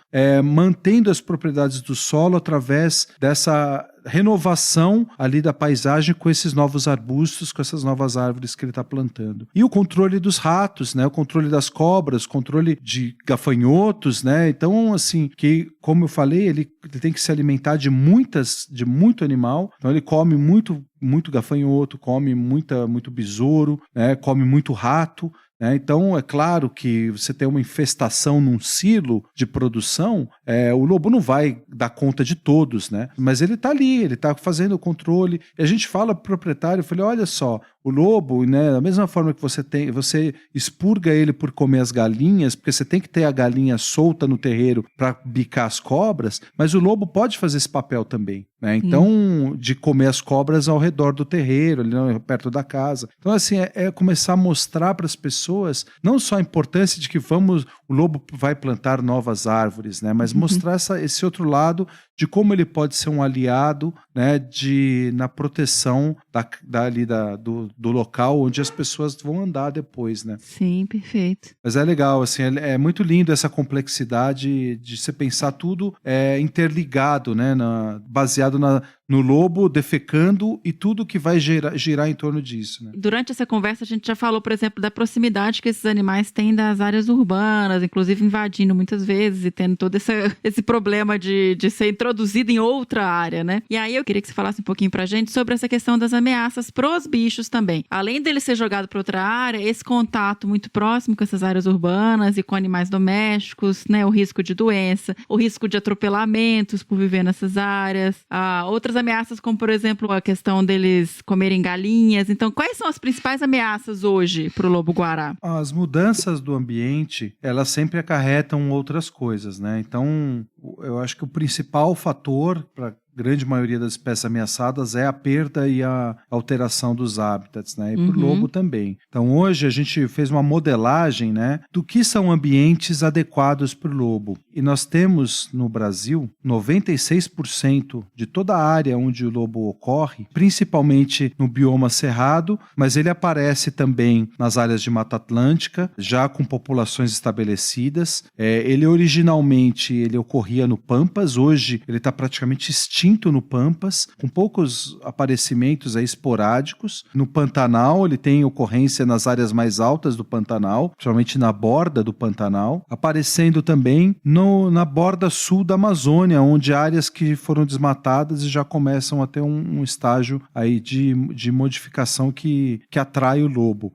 mantendo as propriedades do solo através dessa renovação ali da paisagem com esses novos arbustos, com essas novas árvores que ele está plantando. E o controle dos ratos, né? O controle das cobras, o controle de gafanhotos, né? Então, assim, que, como eu falei, ele tem que se alimentar de muito animal. Então, ele come muito gafanhoto, come muito besouro, né? Come muito rato. Então, é claro que você tem uma infestação num silo de produção, o lobo não vai dar conta de todos, né? Mas ele está ali, ele está fazendo o controle. E a gente fala para o proprietário, eu falei, olha só, o lobo, né, da mesma forma que você expurga ele por comer as galinhas, porque você tem que ter a galinha solta no terreiro para bicar as cobras, mas o lobo pode fazer esse papel também, né? Então, de comer as cobras ao redor do terreiro, ali perto da casa. Então, assim, é começar a mostrar para as pessoas não só a importância de que o lobo vai plantar novas árvores, né, mas mostrar esse outro lado de como ele pode ser um aliado, né, na proteção do local onde as pessoas vão andar depois, né? Sim, perfeito. Mas é legal, assim, é muito lindo essa complexidade de você pensar tudo interligado, né, baseado no lobo defecando e tudo que vai girar em torno disso, né? Durante essa conversa a gente já falou, por exemplo, da proximidade que esses animais têm das áreas urbanas, inclusive invadindo muitas vezes e tendo todo esse problema de ser introduzido em outra área, né? E aí eu queria que você falasse um pouquinho pra gente sobre essa questão das ameaças pros bichos também. Além dele ser jogado para outra área, esse contato muito próximo com essas áreas urbanas e com animais domésticos, né? O risco de doença, o risco de atropelamentos por viver nessas áreas, outras ameaças como, por exemplo, a questão deles comerem galinhas. Então, quais são as principais ameaças hoje pro lobo-guará? As mudanças do ambiente, elas sempre acarretam outras coisas, né? Então, eu acho que o principal fator para grande maioria das espécies ameaçadas é a perda e a alteração dos hábitats, né? E por lobo também. Então, hoje a gente fez uma modelagem, né, do que são ambientes adequados para o lobo. E nós temos no Brasil 96% de toda a área onde o lobo ocorre, principalmente no bioma cerrado, mas ele aparece também nas áreas de Mata Atlântica, já com populações estabelecidas. Ele originalmente ocorria ocorria no Pampas. Hoje ele está praticamente extinto no Pampas, com poucos aparecimentos aí esporádicos. No Pantanal ele tem ocorrência nas áreas mais altas do Pantanal, principalmente na borda do Pantanal, aparecendo também na borda sul da Amazônia, onde áreas que foram desmatadas e já começam a ter um estágio aí de modificação que atrai o lobo.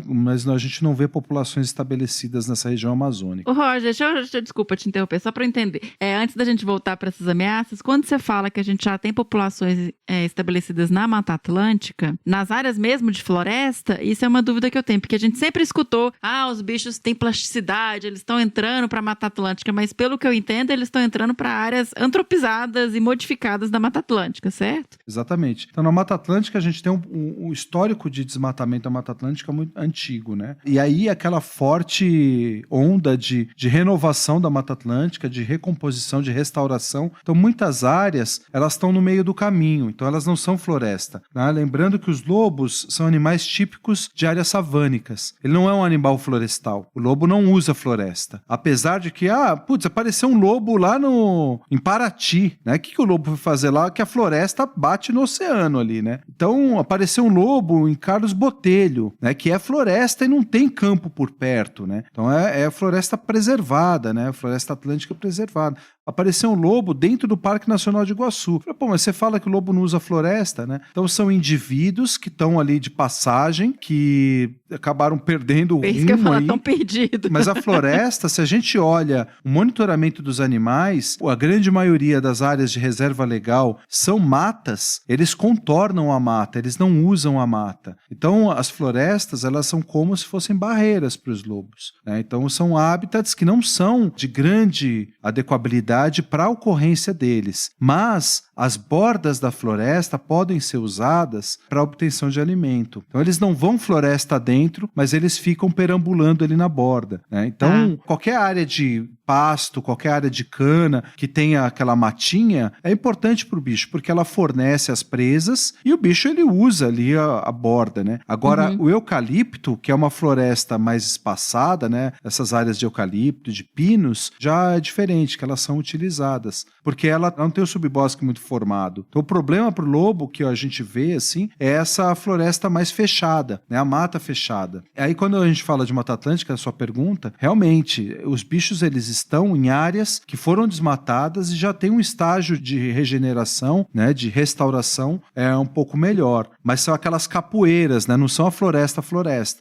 Mas a gente não vê populações estabelecidas nessa região amazônica. Ô Roger, desculpa te interromper, só para eu entender. Antes da gente voltar para essas ameaças, quando você fala que a gente já tem populações estabelecidas na Mata Atlântica, nas áreas mesmo de floresta, isso é uma dúvida que eu tenho, porque a gente sempre escutou, os bichos têm plasticidade, eles estão entrando para a Mata Atlântica, mas pelo que eu entendo, eles estão entrando para áreas antropizadas e modificadas da Mata Atlântica, certo? Exatamente. Então, na Mata Atlântica, a gente tem um histórico de desmatamento da Mata Atlântica muito antigo, né? E aí, aquela forte onda de renovação da Mata Atlântica, de recomposição, de restauração. Então, muitas áreas, elas estão no meio do caminho, então elas não são floresta, né? Lembrando que os lobos são animais típicos de áreas savânicas. Ele não é um animal florestal. O lobo não usa floresta. Apesar de que, apareceu um lobo lá em Paraty, né? O que o lobo foi fazer lá? Que a floresta bate no oceano ali, né? Então, apareceu um lobo em Carlos Botelho, né? Que é floresta e não tem campo por perto, né? Então, é floresta preservada, né? Floresta atlântica preservada. Apareceu um lobo dentro do Parque Nacional de Iguaçu. Falei, mas você fala que o lobo não usa floresta, né? Então são indivíduos que estão ali de passagem, que acabaram perdendo o rumo. Isso que eu ia falar, tão perdido. Mas a floresta, se a gente olha o monitoramento dos animais, a grande maioria das áreas de reserva legal são matas, eles contornam a mata, eles não usam a mata. Então as florestas, elas são como se fossem barreiras para os lobos, né? Então são hábitats que não são de grande adequabilidade para a ocorrência deles, mas as bordas da floresta podem ser usadas para obtenção de alimento. Então eles não vão floresta dentro, mas eles ficam perambulando ali na borda, né? Então qualquer área de pasto, qualquer área de cana que tenha aquela matinha é importante para o bicho, porque ela fornece as presas e o bicho ele usa ali a borda, né? Agora o eucalipto, que é uma floresta mais espaçada, né? Essas áreas de eucalipto, de pinos, já é diferente, que elas são utilizadas, porque ela não tem o subbosque muito formado. Então o problema para o lobo que a gente vê assim é essa floresta mais fechada, né? A mata fechada. Aí quando a gente fala de Mata Atlântica, a sua pergunta, realmente os bichos eles estão em áreas que foram desmatadas e já tem um estágio de regeneração, né? De restauração um pouco melhor, mas são aquelas capoeiras, né? Não são a floresta.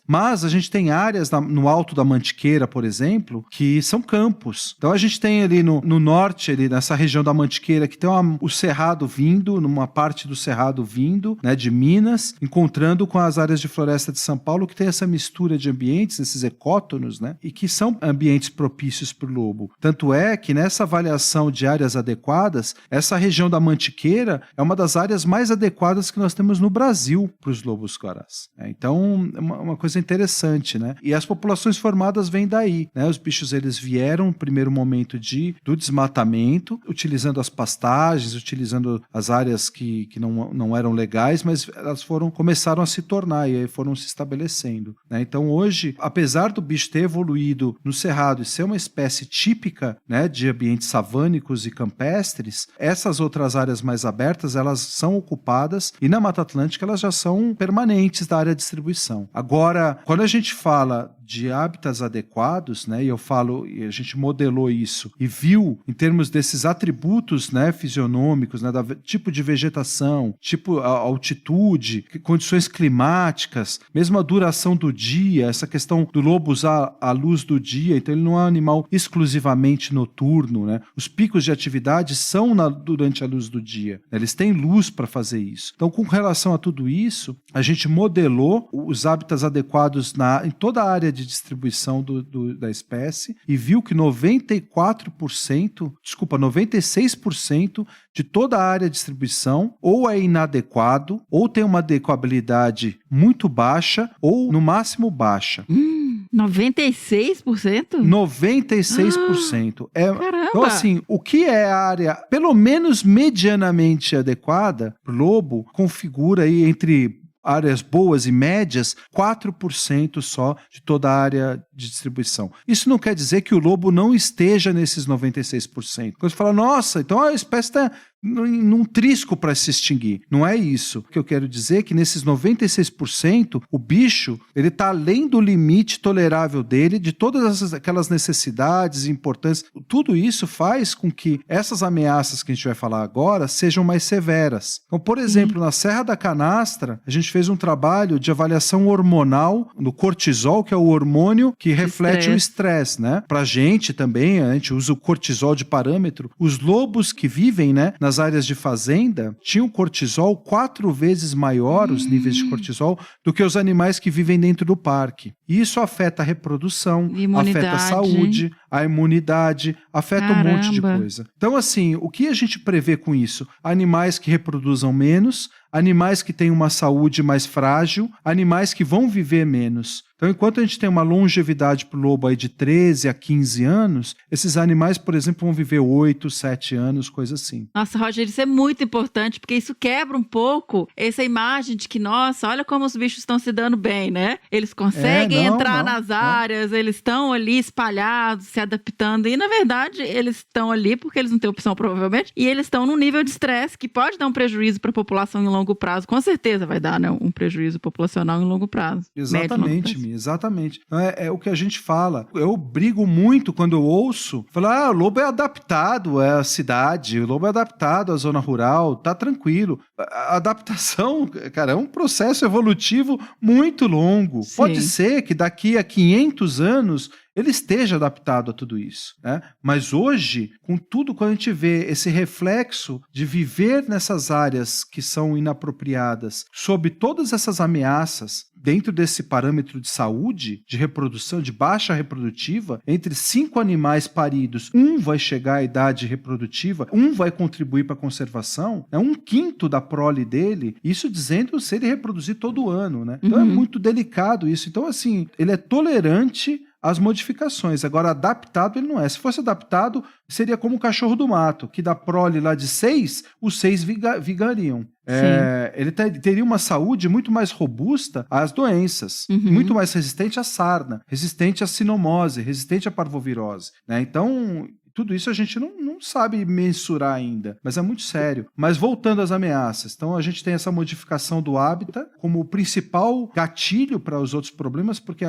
Mas a gente tem áreas no alto da Mantiqueira, por exemplo, que são campos. Então a gente tem ali no norte, ali nessa região da Mantiqueira, que tem o cerrado vindo, numa parte do cerrado vindo, né, de Minas, encontrando com as áreas de floresta de São Paulo, que tem essa mistura de ambientes, esses ecótonos, né, e que são ambientes propícios para o lobo. Tanto é que nessa avaliação de áreas adequadas, essa região da Mantiqueira é uma das áreas mais adequadas que nós temos no Brasil para os lobos-guarás. Então, é uma coisa interessante, né? E as populações formadas vêm daí, né? Os bichos, eles vieram no primeiro momento do desmatamento, utilizando as pastagens, utilizando as áreas que não eram legais, mas elas começaram a se tornar e aí foram se estabelecendo, né? Então hoje, apesar do bicho ter evoluído no cerrado e ser uma espécie típica, né, de ambientes savânicos e campestres, essas outras áreas mais abertas, elas são ocupadas e na Mata Atlântica elas já são permanentes da área de distribuição. Agora, quando a gente fala de hábitats adequados, né, e a gente modelou isso e viu em termos desses atributos, né, fisionômicos, né, tipo de vegetação, tipo a altitude, condições climáticas, mesmo a duração do dia, essa questão do lobo usar a luz do dia, então ele não é um animal exclusivamente noturno, né? Os picos de atividade são durante a luz do dia, né? Eles têm luz para fazer isso. Então, com relação a tudo isso, a gente modelou os hábitats adequados em toda a área de distribuição da espécie e viu que 96% de toda a área de distribuição ou é inadequado, ou tem uma adequabilidade muito baixa, ou no máximo baixa. 96%? 96%. Caramba! Então, assim, o que é a área, pelo menos medianamente adequada para o lobo, configura aí entre áreas boas e médias, 4% só de toda a área de distribuição. Isso não quer dizer que o lobo não esteja nesses 96%. Quando você fala, nossa, então a espécie está num trisco para se extinguir. Não é isso. O que eu quero dizer é que nesses 96%, o bicho ele está além do limite tolerável dele, de todas aquelas necessidades e importâncias. Tudo isso faz com que essas ameaças que a gente vai falar agora sejam mais severas. Então, por exemplo, na Serra da Canastra, a gente fez um trabalho de avaliação hormonal no cortisol, que é o hormônio que reflete o estresse, né? Pra gente também, a gente usa o cortisol de parâmetro. Os lobos que vivem, né, nas áreas de fazenda tinham cortisol 4 vezes maior, os níveis de cortisol, do que os animais que vivem dentro do parque. E isso afeta a reprodução, afeta a saúde, a imunidade, afeta um monte de coisa. Então, assim, o que a gente prevê com isso? Animais que reproduzam menos, animais que têm uma saúde mais frágil, animais que vão viver menos. Então, enquanto a gente tem uma longevidade para o lobo aí de 13 a 15 anos, esses animais, por exemplo, vão viver 8, 7 anos, coisa assim. Nossa, Roger, isso é muito importante, porque isso quebra um pouco essa imagem de que, nossa, olha como os bichos estão se dando bem, né? Eles conseguem entrar nas áreas, eles estão ali espalhados, se adaptando, e na verdade eles estão ali porque eles não têm opção, provavelmente, e eles estão num nível de estresse que pode dar um prejuízo para a população em longo prazo. Com certeza vai dar, né, um prejuízo populacional em longo prazo. Exatamente, Mi, exatamente. É o que a gente fala. Eu brigo muito quando eu ouço falar, o lobo é adaptado à cidade, o lobo é adaptado à zona rural, tá tranquilo. A adaptação, cara, é um processo evolutivo muito longo. Sim. Pode ser que daqui a 500 anos ele esteja adaptado a tudo isso, né? Mas hoje, com tudo, quando a gente vê esse reflexo de viver nessas áreas que são inapropriadas, sob todas essas ameaças, dentro desse parâmetro de saúde, de reprodução, de baixa reprodutiva, entre 5 animais paridos, um vai chegar à idade reprodutiva, um vai contribuir para a conservação, é 1/5 da prole dele, isso dizendo se ele reproduzir todo ano, né? Então é muito delicado isso. Então, assim, ele é tolerante às modificações. Agora, adaptado ele não é. Se fosse adaptado, seria como o cachorro do mato, que da prole lá de 6, os 6 vigariam. Ele teria uma saúde muito mais robusta às doenças, muito mais resistente à sarna, resistente à sinomose, resistente à parvovirose, né? Então, tudo isso a gente não sabe mensurar ainda, mas é muito sério. Mas voltando às ameaças, então a gente tem essa modificação do hábitat como o principal gatilho para os outros problemas, porque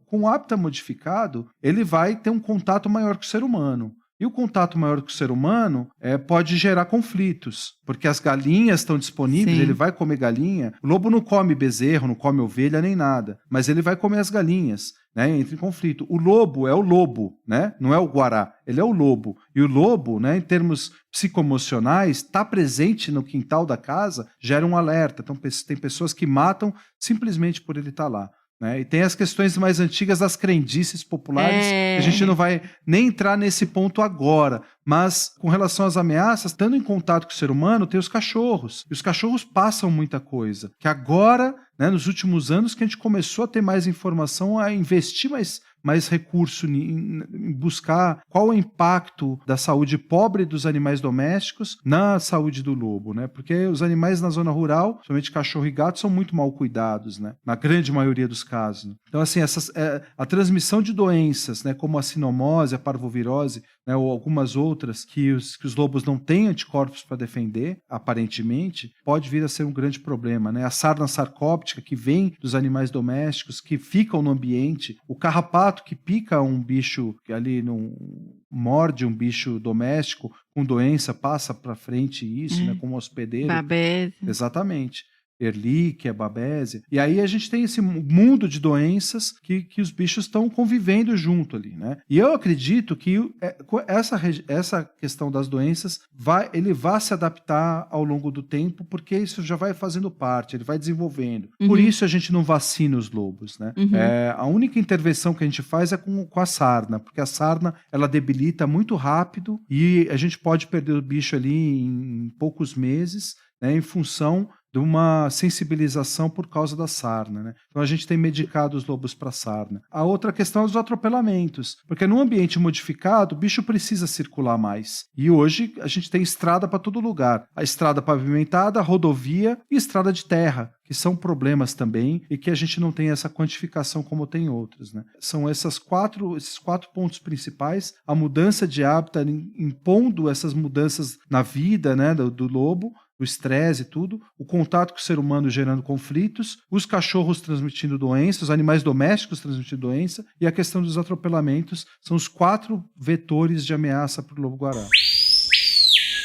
com o hábitat modificado, ele vai ter um contato maior com o ser humano. E o contato maior com o ser humano pode gerar conflitos, porque as galinhas estão disponíveis, Sim. Ele vai comer galinha. O lobo não come bezerro, não come ovelha nem nada, mas ele vai comer as galinhas, né? Entra em conflito. O lobo é o lobo, né? Não é o guará, ele é o lobo. E o lobo, né, em termos psicoemocionais, está presente no quintal da casa, gera um alerta. Então tem pessoas que matam simplesmente por ele estar lá. Né? E tem as questões mais antigas das crendices populares, que a gente não vai nem entrar nesse ponto agora, mas com relação às ameaças, estando em contato com o ser humano, tem os cachorros, e os cachorros passam muita coisa, que agora, né, nos últimos anos, que a gente começou a ter mais informação, a investir mais recurso em buscar qual é o impacto da saúde pobre dos animais domésticos na saúde do lobo, né? Porque os animais na zona rural, somente cachorro e gato, são muito mal cuidados, né? Na grande maioria dos casos. Então, assim, a transmissão de doenças, né, como a sinomose, a parvovirose, né, ou algumas outras que os lobos não têm anticorpos para defender, aparentemente, pode vir a ser um grande problema, né? A sarna sarcóptica que vem dos animais domésticos, que ficam no ambiente, o carrapato que pica um bicho que ali morde um bicho doméstico com doença, passa para frente isso, né, como hospedeiro. Babésia. Exatamente. Erlíquia, babésia. E aí a gente tem esse mundo de doenças que os bichos estão convivendo junto ali, né? E eu acredito que essa questão das doenças ele vai se adaptar ao longo do tempo, porque isso já vai fazendo parte, ele vai desenvolvendo. Por isso a gente não vacina os lobos, né? A única intervenção que a gente faz é com a sarna, porque a sarna ela debilita muito rápido e a gente pode perder o bicho ali em poucos meses, né, em função de uma sensibilização por causa da sarna, né? Então a gente tem medicado os lobos para sarna. A outra questão é os atropelamentos, porque num ambiente modificado, o bicho precisa circular mais. E hoje a gente tem estrada para todo lugar. A estrada pavimentada, rodovia e estrada de terra, que são problemas também e que a gente não tem essa quantificação como tem outros, né? São esses quatro pontos principais, a mudança de hábitat impondo essas mudanças na vida, né, do lobo, o estresse e tudo, o contato com o ser humano gerando conflitos, os cachorros transmitindo doenças, os animais domésticos transmitindo doença e a questão dos atropelamentos são os 4 vetores de ameaça para o lobo-guará.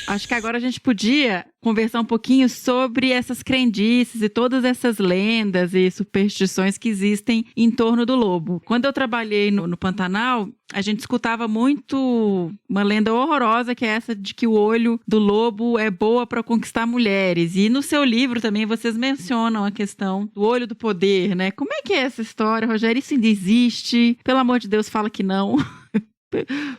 Acho que agora a gente podia conversar um pouquinho sobre essas crendices e todas essas lendas e superstições que existem em torno do lobo. Quando eu trabalhei no Pantanal, a gente escutava muito uma lenda horrorosa, que é essa de que o olho do lobo é boa para conquistar mulheres. E no seu livro também vocês mencionam a questão do olho do poder, né? Como é que é essa história, Rogério? Isso ainda existe? Pelo amor de Deus, fala que não.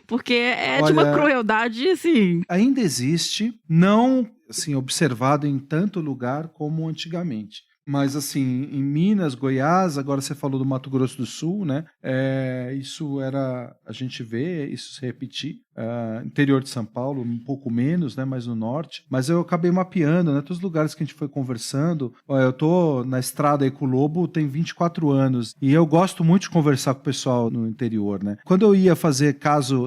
Porque é de uma crueldade, assim... Ainda existe, não assim, observado em tanto lugar como antigamente. Mas, assim, em Minas, Goiás, agora você falou do Mato Grosso do Sul, né? Isso era... A gente vê isso se repetir. Interior de São Paulo, um pouco menos, né? Mais no norte. Mas eu acabei mapeando, né? Todos os lugares que a gente foi conversando. Eu tô na estrada aí com o lobo tem 24 anos. E eu gosto muito de conversar com o pessoal no interior, né? Quando eu ia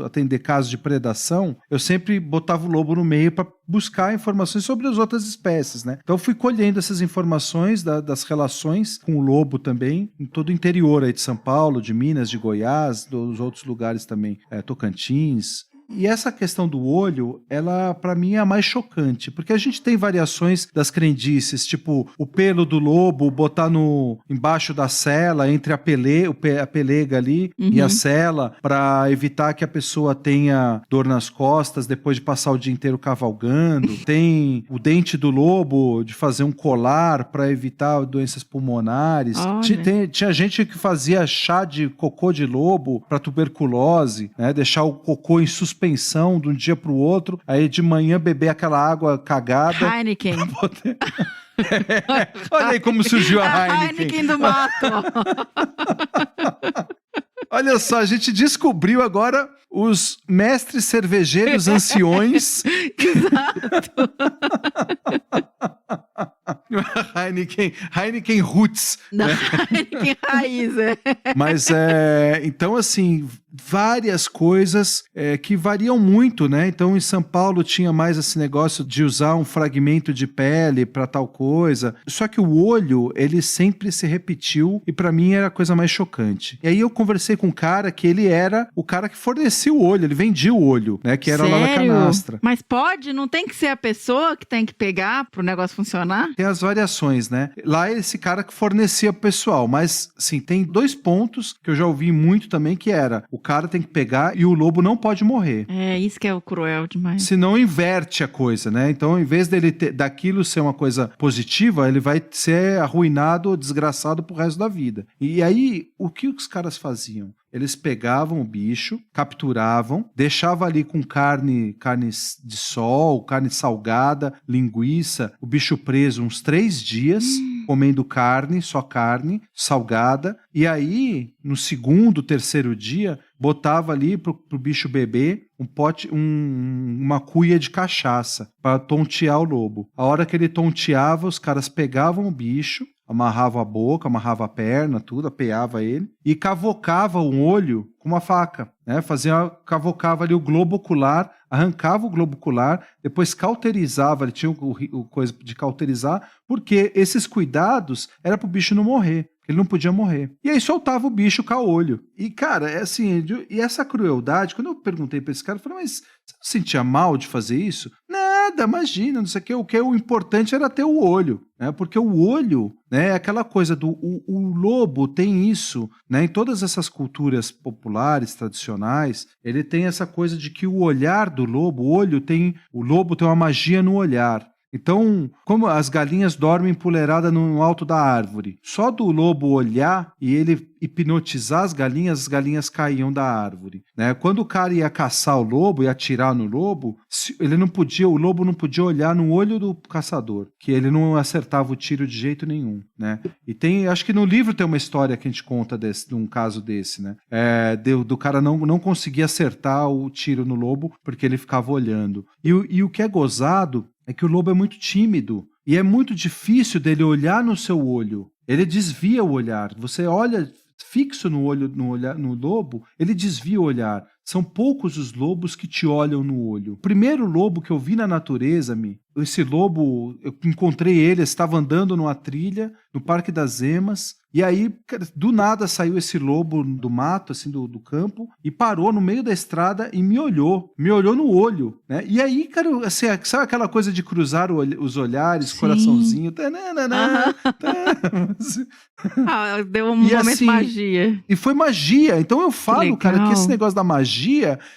atender casos de predação, eu sempre botava o lobo no meio para buscar informações sobre as outras espécies, né? Então eu fui colhendo essas informações das relações com o lobo também, em todo o interior aí de São Paulo, de Minas, de Goiás, dos outros lugares também, Tocantins. E essa questão do olho, ela para mim é a mais chocante, porque a gente tem variações das crendices, tipo o pelo do lobo botar embaixo da sela, entre a pelega ali e a sela, para evitar que a pessoa tenha dor nas costas depois de passar o dia inteiro cavalgando. Tem o dente do lobo de fazer um colar para evitar doenças pulmonares. Tinha gente que fazia chá de cocô de lobo para tuberculose, né? Deixar o cocô em suspensão de um dia para o outro, aí de manhã beber aquela água cagada. Heineken. Olha aí como surgiu a Heineken. A Heineken do mato. Olha só, a gente descobriu agora os mestres cervejeiros anciões. Exato. Heineken Roots. Não, né? Heineken Raiz, Mas, então, assim, várias coisas que variam muito, né? Então, em São Paulo tinha mais esse negócio de usar um fragmento de pele para tal coisa. Só que o olho, ele sempre se repetiu e para mim era a coisa mais chocante. E aí eu conversei com um cara que ele era o cara que fornecia o olho, ele vendia o olho, né? Que era lá na canastra. Mas pode? Não tem que ser a pessoa que tem que pegar pro negócio funcionar? Tem as variações, né? Lá é esse cara que fornecia pro pessoal, mas, assim, tem 2 pontos que eu já ouvi muito também, que era, o cara tem que pegar e o lobo não pode morrer. Isso que é o cruel demais. Senão inverte a coisa, né? Então, em vez daquilo ser uma coisa positiva, ele vai ser arruinado ou desgraçado pro resto da vida. E aí, o que os caras faziam? Eles pegavam o bicho, capturavam, deixavam ali com carne de sol, carne salgada, linguiça, o bicho preso uns 3 dias, comendo carne, só carne, salgada. E aí, no 2º, 3º dia, botava ali pro bicho beber um pote, uma cuia de cachaça para tontear o lobo. A hora que ele tonteava, os caras pegavam o bicho, amarrava a boca, amarrava a perna, tudo, apeava ele e cavocava o olho com uma faca, né? Cavocava ali o globo ocular, arrancava o globo ocular, depois cauterizava, ele tinha o coisa de cauterizar, porque esses cuidados era pro bicho não morrer. Ele não podia morrer. E aí soltava o bicho caolho. E, cara, é assim, e essa crueldade, quando eu perguntei pra esse cara, eu falei, mas você não sentia mal de fazer isso? Nada, imagina, não sei o que o importante era ter o olho, né? Porque o olho, né, é aquela coisa o lobo tem isso, né? Em todas essas culturas populares, tradicionais, ele tem essa coisa de que o olhar do lobo, o lobo tem uma magia no olhar. Então, como as galinhas dormem empoleiradas no alto da árvore, só do lobo olhar e ele hipnotizar as galinhas caíam da árvore, né? Quando o cara ia caçar o lobo e atirar no lobo, o lobo não podia olhar no olho do caçador, que ele não acertava o tiro de jeito nenhum, né? E acho que no livro tem uma história que a gente conta de um caso desse, né? Do cara não conseguir acertar o tiro no lobo porque ele ficava olhando. E o que é gozado é que o lobo é muito tímido e é muito difícil dele olhar no seu olho. Ele desvia o olhar. Você olha fixo no lobo, ele desvia o olhar. São poucos os lobos que te olham no olho. O primeiro lobo que eu vi na natureza, esse lobo, eu encontrei ele, estava andando numa trilha no Parque das Emas, e aí, do nada, saiu esse lobo do mato, assim, do campo, e parou no meio da estrada e me olhou no olho, né? E aí, cara, assim, sabe aquela coisa de cruzar os olhares, sim, coraçãozinho? Deu um momento assim, magia. E foi magia. Então eu falo, cara, que esse negócio da magia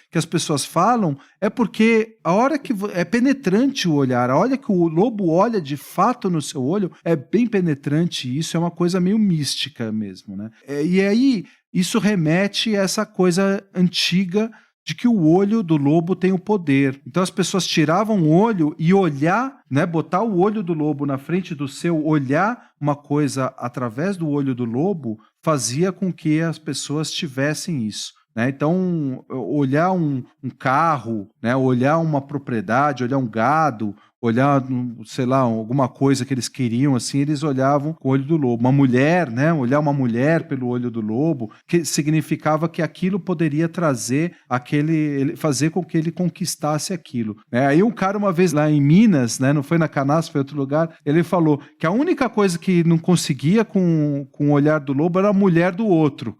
que as pessoas falam é porque a hora que é penetrante o olhar, a hora que o lobo olha de fato no seu olho, é bem penetrante. Isso é uma coisa meio mística mesmo, né? E aí isso remete a essa coisa antiga de que o olho do lobo tem o poder. Então as pessoas tiravam o olho e olhar, né, botar o olho do lobo na frente do seu, olhar uma coisa através do olho do lobo, fazia com que as pessoas tivessem isso. Né? Então, olhar um carro, né? Olhar uma propriedade, olhar um gado, olhar, sei lá, alguma coisa que eles queriam, assim, eles olhavam com o olho do lobo. Uma mulher, né? Olhar uma mulher pelo olho do lobo, que significava que aquilo poderia trazer fazer com que ele conquistasse aquilo. Aí um cara, uma vez lá em Minas, né? Não foi na Canastra, foi em outro lugar, ele falou que a única coisa que não conseguia com o olhar do lobo era a mulher do outro.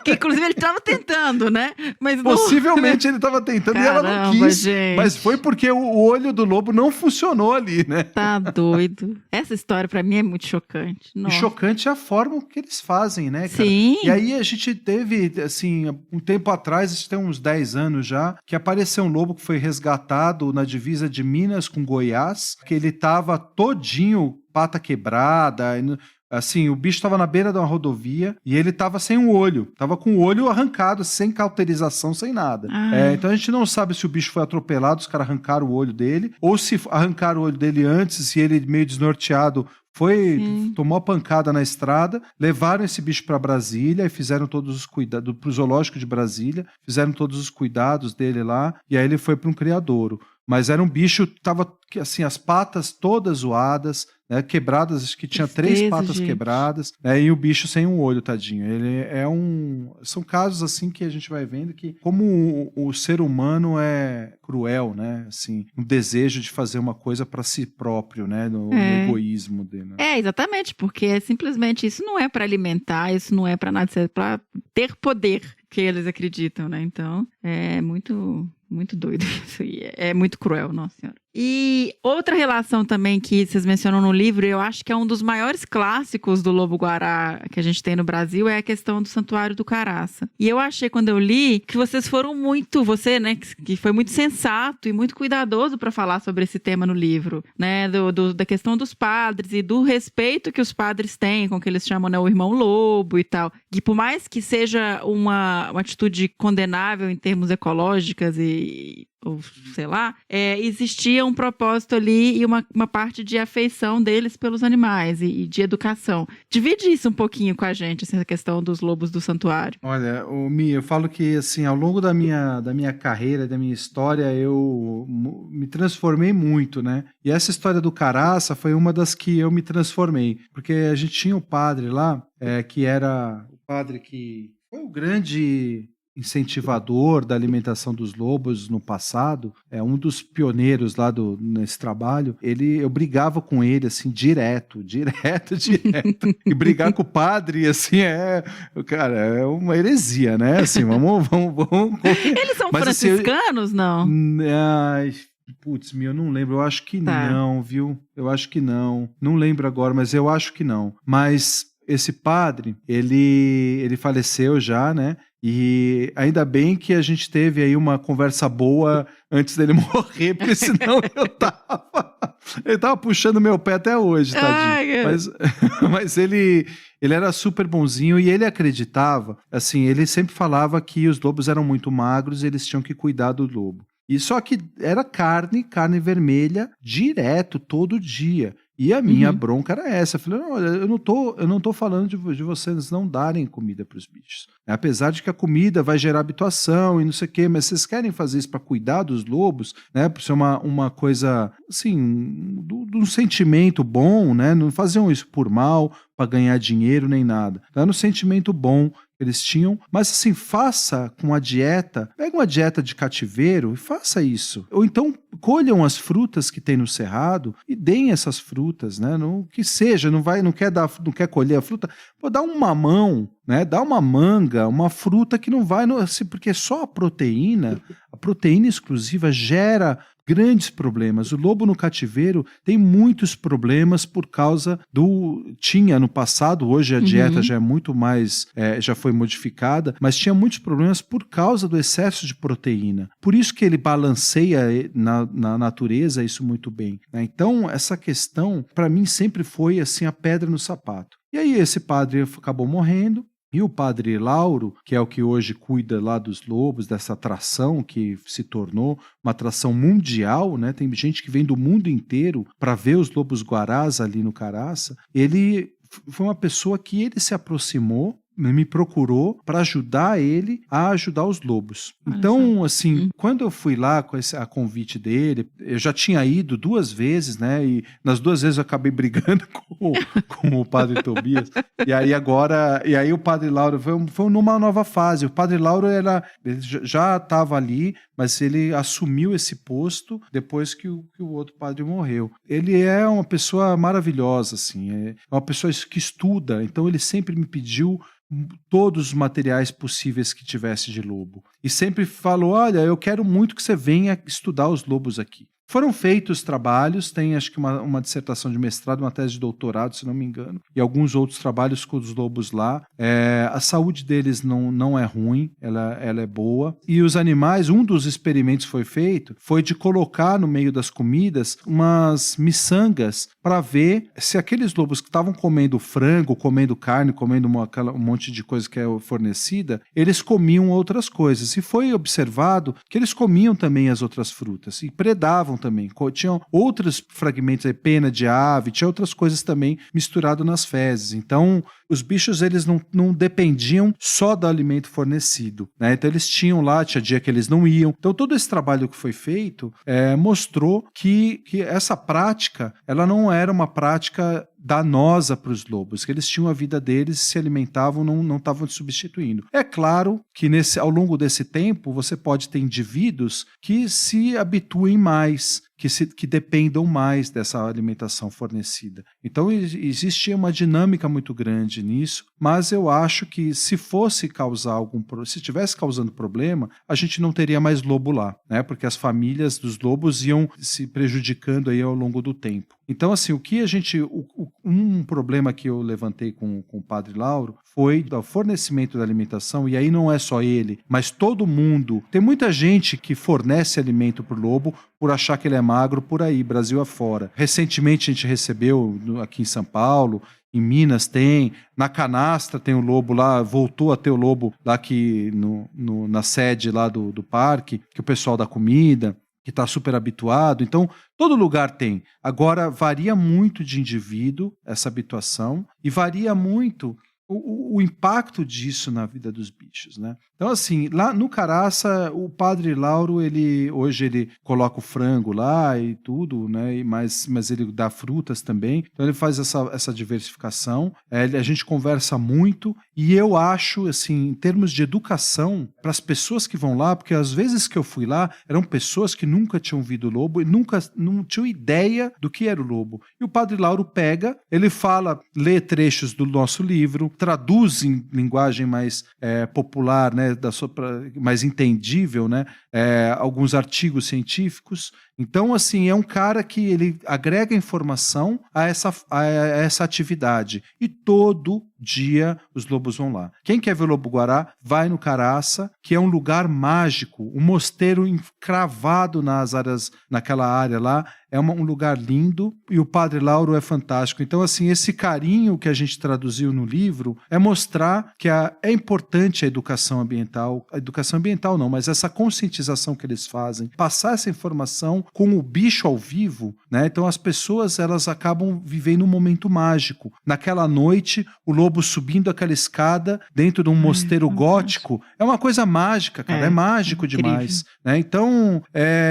Que inclusive ele estava tentando, né? Mas possivelmente ele estava tentando. Caramba, e ela não quis. Gente. Mas foi porque o olho do lobo não funcionou ali, né? Tá doido. Essa história pra mim é muito chocante. Nossa. E chocante é a forma que eles fazem, né, cara? Sim. E aí a gente teve, assim, um tempo atrás, isso tem uns 10 anos já, que apareceu um lobo que foi resgatado na divisa de Minas com Goiás, que ele tava todinho, pata quebrada, assim, o bicho estava na beira de uma rodovia e ele estava sem um olho. Estava com o olho arrancado, sem cauterização, sem nada. Então a gente não sabe se o bicho foi atropelado, os caras arrancaram o olho dele, ou se arrancaram o olho dele antes e ele, meio desnorteado, tomou a pancada na estrada, levaram esse bicho para Brasília e fizeram todos os cuidados, pro zoológico de Brasília, fizeram todos os cuidados dele lá, e aí ele foi para um criadouro. Mas era um bicho que tava, assim, as patas todas zoadas, né, quebradas, acho que tinha 3 patas quebradas, né, e o bicho sem um olho, tadinho. Ele são casos, assim, que a gente vai vendo que como o ser humano é cruel, né, assim, um desejo de fazer uma coisa para si próprio, né, no egoísmo dele. Né? Exatamente, porque simplesmente isso não é para alimentar, isso não é para nada, isso é para ter poder, que eles acreditam, né, então é muito doido isso aí, é muito cruel, nossa senhora. E outra relação também que vocês mencionam no livro, eu acho que é um dos maiores clássicos do lobo-guará que a gente tem no Brasil, é a questão do Santuário do Caraça. E eu achei, quando eu li, que vocês foram você, né, que foi muito sensato e muito cuidadoso para falar sobre esse tema no livro, né, da questão dos padres e do respeito que os padres têm com o que eles chamam, né, o irmão lobo e tal. Que por mais que seja uma atitude condenável em termos ecológicos ou sei lá, existia um propósito ali e uma parte de afeição deles pelos animais e de educação. Divide isso um pouquinho com a gente, essa questão dos lobos do santuário. Olha, Mia, eu falo que, assim, ao longo da minha carreira, da minha história, eu me transformei muito, né? E essa história do Caraça foi uma das que eu me transformei, porque a gente tinha um padre lá, que era o padre que foi o grande incentivador da alimentação dos lobos no passado, um dos pioneiros lá nesse trabalho. Eu brigava com ele, assim, direto. E brigar com o padre, assim, cara, é uma heresia, né? Assim, vamos. Eles são franciscanos, assim, não? Putz, eu não lembro. Eu acho que não, viu? Eu acho que não. Não lembro agora, mas eu acho que não. Mas esse padre, ele faleceu já, né? E ainda bem que a gente teve aí uma conversa boa antes dele morrer, porque senão ele tava puxando meu pé até hoje, tadinho. Mas ele era super bonzinho e ele acreditava, assim, ele sempre falava que os lobos eram muito magros e eles tinham que cuidar do lobo. E só que era carne vermelha, direto, todo dia. E a minha bronca era essa. Eu falei, olha, eu não tô falando de vocês não darem comida para os bichos. Apesar de que a comida vai gerar habituação e não sei o quê, mas vocês querem fazer isso para cuidar dos lobos, né? Por ser uma coisa, assim, de um sentimento bom, né? Não faziam isso por mal, para ganhar dinheiro nem nada. Era um sentimento bom que eles tinham, mas assim, faça com a dieta, pega uma dieta de cativeiro e faça isso. Ou então colham as frutas que tem no cerrado e deem essas frutas, né? No que seja, não quer colher a fruta, pô, dá um mamão, né? Dá uma manga, uma fruta que não vai, assim, porque só a proteína exclusiva gera grandes problemas. O lobo no cativeiro tem muitos problemas por causa tinha no passado, hoje a dieta já é muito mais, já foi modificada, mas tinha muitos problemas por causa do excesso de proteína. Por isso que ele balanceia na natureza isso muito bem, né? Então, essa questão, para mim, sempre foi assim a pedra no sapato. E aí esse padre acabou morrendo, e o padre Lauro, que é o que hoje cuida lá dos lobos, dessa atração que se tornou uma atração mundial, né? Tem gente que vem do mundo inteiro para ver os lobos-guarás ali no Caraça. Ele foi uma pessoa que ele se aproximou, me procurou para ajudar ele a ajudar os lobos. Então, assim, quando eu fui lá com a convite dele, eu já tinha ido 2 vezes, né? E nas 2 vezes eu acabei brigando com o padre Tobias. E aí o padre Lauro foi numa nova fase. O padre Lauro ele já estava ali, mas ele assumiu esse posto depois que o outro padre morreu. Ele é uma pessoa maravilhosa, assim, é uma pessoa que estuda, então ele sempre me pediu todos os materiais possíveis que tivesse de lobo. E sempre falou, olha, eu quero muito que você venha estudar os lobos aqui. Foram feitos trabalhos, tem acho que uma dissertação de mestrado, uma tese de doutorado, se não me engano, e alguns outros trabalhos com os lobos lá. A saúde deles não é ruim, ela é boa. E os animais, um dos experimentos foi feito, foi de colocar no meio das comidas umas miçangas para ver se aqueles lobos que estavam comendo frango, comendo carne, comendo um monte de coisa que é fornecida, eles comiam outras coisas. E foi observado que eles comiam também as outras frutas e predavam também. Tinham outros fragmentos, pena de ave, tinha outras coisas também misturado nas fezes. Então, os bichos, eles não dependiam só do alimento fornecido, né? Então, eles tinham lá, tinha dia que eles não iam. Então, todo esse trabalho que foi feito mostrou que essa prática, ela não era uma prática danosa para os lobos, que eles tinham a vida deles, se alimentavam, não estavam substituindo. É claro que ao longo desse tempo você pode ter indivíduos que se habituem mais, que dependam mais dessa alimentação fornecida. Então existe uma dinâmica muito grande nisso, mas eu acho que se estivesse causando problema, a gente não teria mais lobo lá, né? Porque as famílias dos lobos iam se prejudicando aí ao longo do tempo. Então, assim, um problema que eu levantei com o padre Lauro foi o fornecimento da alimentação, e aí não é só ele, mas todo mundo. Tem muita gente que fornece alimento para o lobo por achar que ele é magro por aí, Brasil afora. Recentemente a gente recebeu aqui em São Paulo, em Minas tem, na Canastra tem o lobo lá, voltou a ter o lobo lá na sede lá do parque, que o pessoal dá comida, que está super habituado. Então, todo lugar tem. Agora, varia muito de indivíduo essa habituação e varia muito o impacto disso na vida dos bichos, né? Então, assim, lá no Caraça, o padre Lauro, hoje ele coloca o frango lá e tudo, né? Mas ele dá frutas também. Então, ele faz essa diversificação. A gente conversa muito e eu acho, assim, em termos de educação, para as pessoas que vão lá, porque às vezes que eu fui lá, eram pessoas que nunca tinham ouvido o lobo e não tinham ideia do que era o lobo. E o padre Lauro ele lê trechos do nosso livro, traduz em linguagem mais popular, né, mais entendível, né, alguns artigos científicos. Então, assim, é um cara que ele agrega informação a essa atividade. E todo dia os lobos vão lá. Quem quer ver o lobo-guará, vai no Caraça, que é um lugar mágico, um mosteiro encravado naquela área lá. É um lugar lindo e o Padre Lauro é fantástico. Então, assim, esse carinho que a gente traduziu no livro é mostrar que é importante a educação ambiental não, mas essa conscientização que eles fazem, passar essa informação com o bicho ao vivo, né? Então as pessoas, elas acabam vivendo um momento mágico. Naquela noite, o lobo subindo aquela escada dentro de um mosteiro gótico, é uma coisa mágica, cara, é mágico demais, né? Então,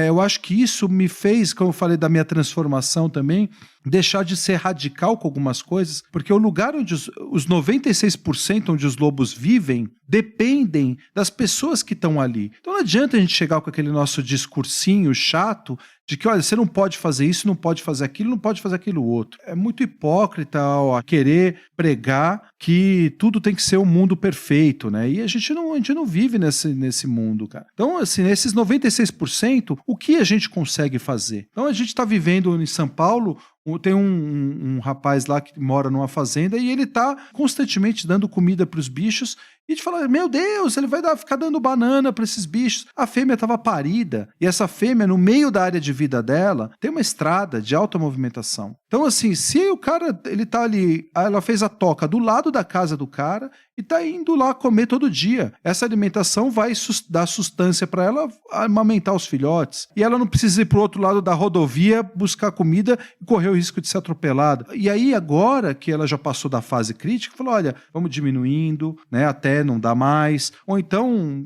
eu acho que isso me fez, como eu falei da minha transformação também, deixar de ser radical com algumas coisas, porque o lugar onde os 96% onde os lobos vivem dependem das pessoas que estão ali. Então não adianta a gente chegar com aquele nosso discursinho chato de que, olha, você não pode fazer isso, não pode fazer aquilo, não pode fazer aquilo outro. É muito hipócrita a querer pregar que tudo tem que ser um mundo perfeito, né? E a gente não vive nesse mundo, cara. Então, assim, nesses 96%, o que a gente consegue fazer? Então, a gente está vivendo em São Paulo. Tem um rapaz lá que mora numa fazenda e ele tá constantemente dando comida para os bichos e a gente fala, meu Deus, ele vai ficar dando banana para esses bichos. A fêmea estava parida e essa fêmea, no meio da área de vida dela, tem uma estrada de alta movimentação. Então, assim, se o cara, ele tá ali, ela fez a toca do lado da casa do cara e tá indo lá comer todo dia. Essa alimentação vai dar sustância para ela amamentar os filhotes. E ela não precisa ir pro outro lado da rodovia buscar comida e correr o risco de ser atropelada. E aí, agora que ela já passou da fase crítica, falou, olha, vamos diminuindo, né, até não dá mais. Ou então,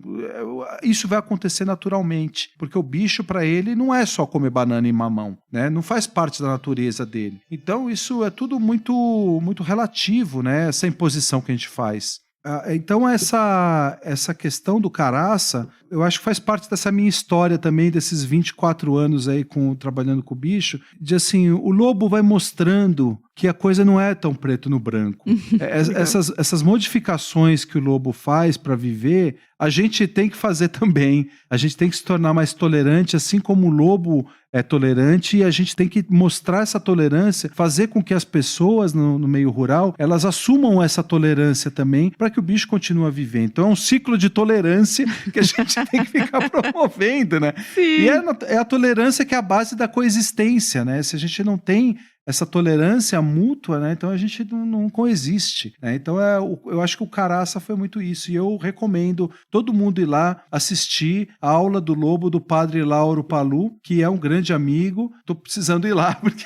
isso vai acontecer naturalmente, porque o bicho, para ele, não é só comer banana e mamão, né? Não faz parte da natureza dele. Então, isso é tudo muito, muito relativo, né? Essa imposição que a gente faz. Então, essa questão do Caraça, eu acho que faz parte dessa minha história também, desses 24 anos aí trabalhando com o bicho, de assim, o lobo vai mostrando que a coisa não é tão preto no branco. Essas modificações que o lobo faz para viver, a gente tem que fazer também. A gente tem que se tornar mais tolerante, assim como o lobo é tolerante, e a gente tem que mostrar essa tolerância, fazer com que as pessoas no meio rural, elas assumam essa tolerância também, para que o bicho continue a viver. Então é um ciclo de tolerância que a gente tem que ficar promovendo, né? Sim. E é a tolerância que é a base da coexistência, né? Se a gente não tem essa tolerância mútua, né? Então a gente não coexiste, né? Então eu acho que o Caraça foi muito isso, e eu recomendo todo mundo ir lá assistir a aula do lobo do Padre Lauro Palu, que é um grande amigo. Tô precisando ir lá, porque...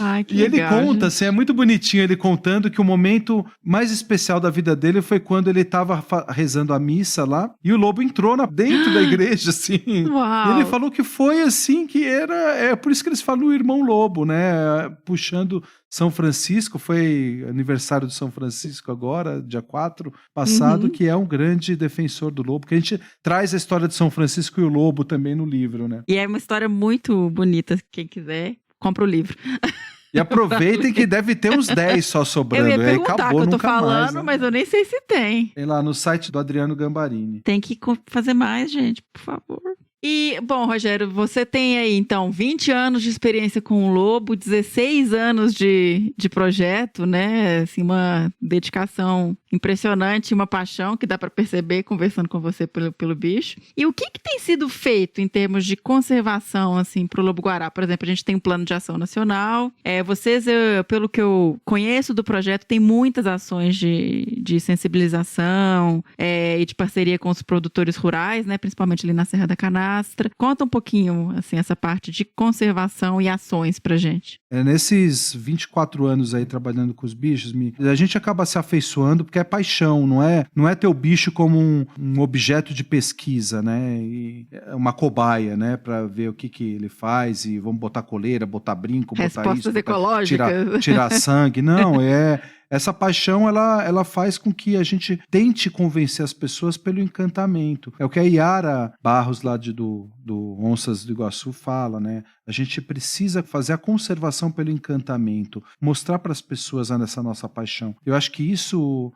Ai, que e legal, ele conta, assim, é muito bonitinho ele contando que o momento mais especial da vida dele foi quando ele estava rezando a missa lá, e o lobo entrou dentro da igreja, assim. Uau. E ele falou que foi assim, que é por isso que eles falam o irmão lobo, né? Puxando São Francisco, foi aniversário de São Francisco agora, dia 4 passado, que é um grande defensor do lobo, que a gente traz a história de São Francisco e o lobo também no livro, né? E é uma história muito bonita, quem quiser, compra o livro. E aproveitem que deve ter uns 10 só sobrando. Eu ia perguntar acabou, que eu tô nunca falando, mais, né? mas eu nem sei se tem. Tem lá no site do Adriano Gambarini. Tem que fazer mais, gente, por favor. E, bom, Rogério, você tem aí, então, 20 anos de experiência com o lobo, 16 anos de projeto, né? Assim, uma dedicação impressionante, uma paixão que dá para perceber conversando com você pelo bicho. E o que tem sido feito em termos de conservação, assim, pro lobo-guará? Por exemplo, a gente tem um plano de ação nacional. Vocês, pelo que eu conheço do projeto, tem muitas ações de sensibilização e de parceria com os produtores rurais, né? Principalmente ali na Serra da Canastra. Conta um pouquinho, assim, essa parte de conservação e ações pra gente. Nesses 24 anos aí trabalhando com os bichos, a gente acaba se afeiçoando porque é paixão, não é ter o bicho como um objeto de pesquisa, né? E uma cobaia, né? Pra ver o que ele faz e vamos botar coleira, botar brinco, respostas botar isso, ecológicas. Tirar sangue. Não, essa paixão, ela faz com que a gente tente convencer as pessoas pelo encantamento. É o que a Yara Barros, lá do Onças do Iguaçu, fala, né? A gente precisa fazer a conservação pelo encantamento, mostrar para as pessoas essa nossa paixão. Eu acho que isso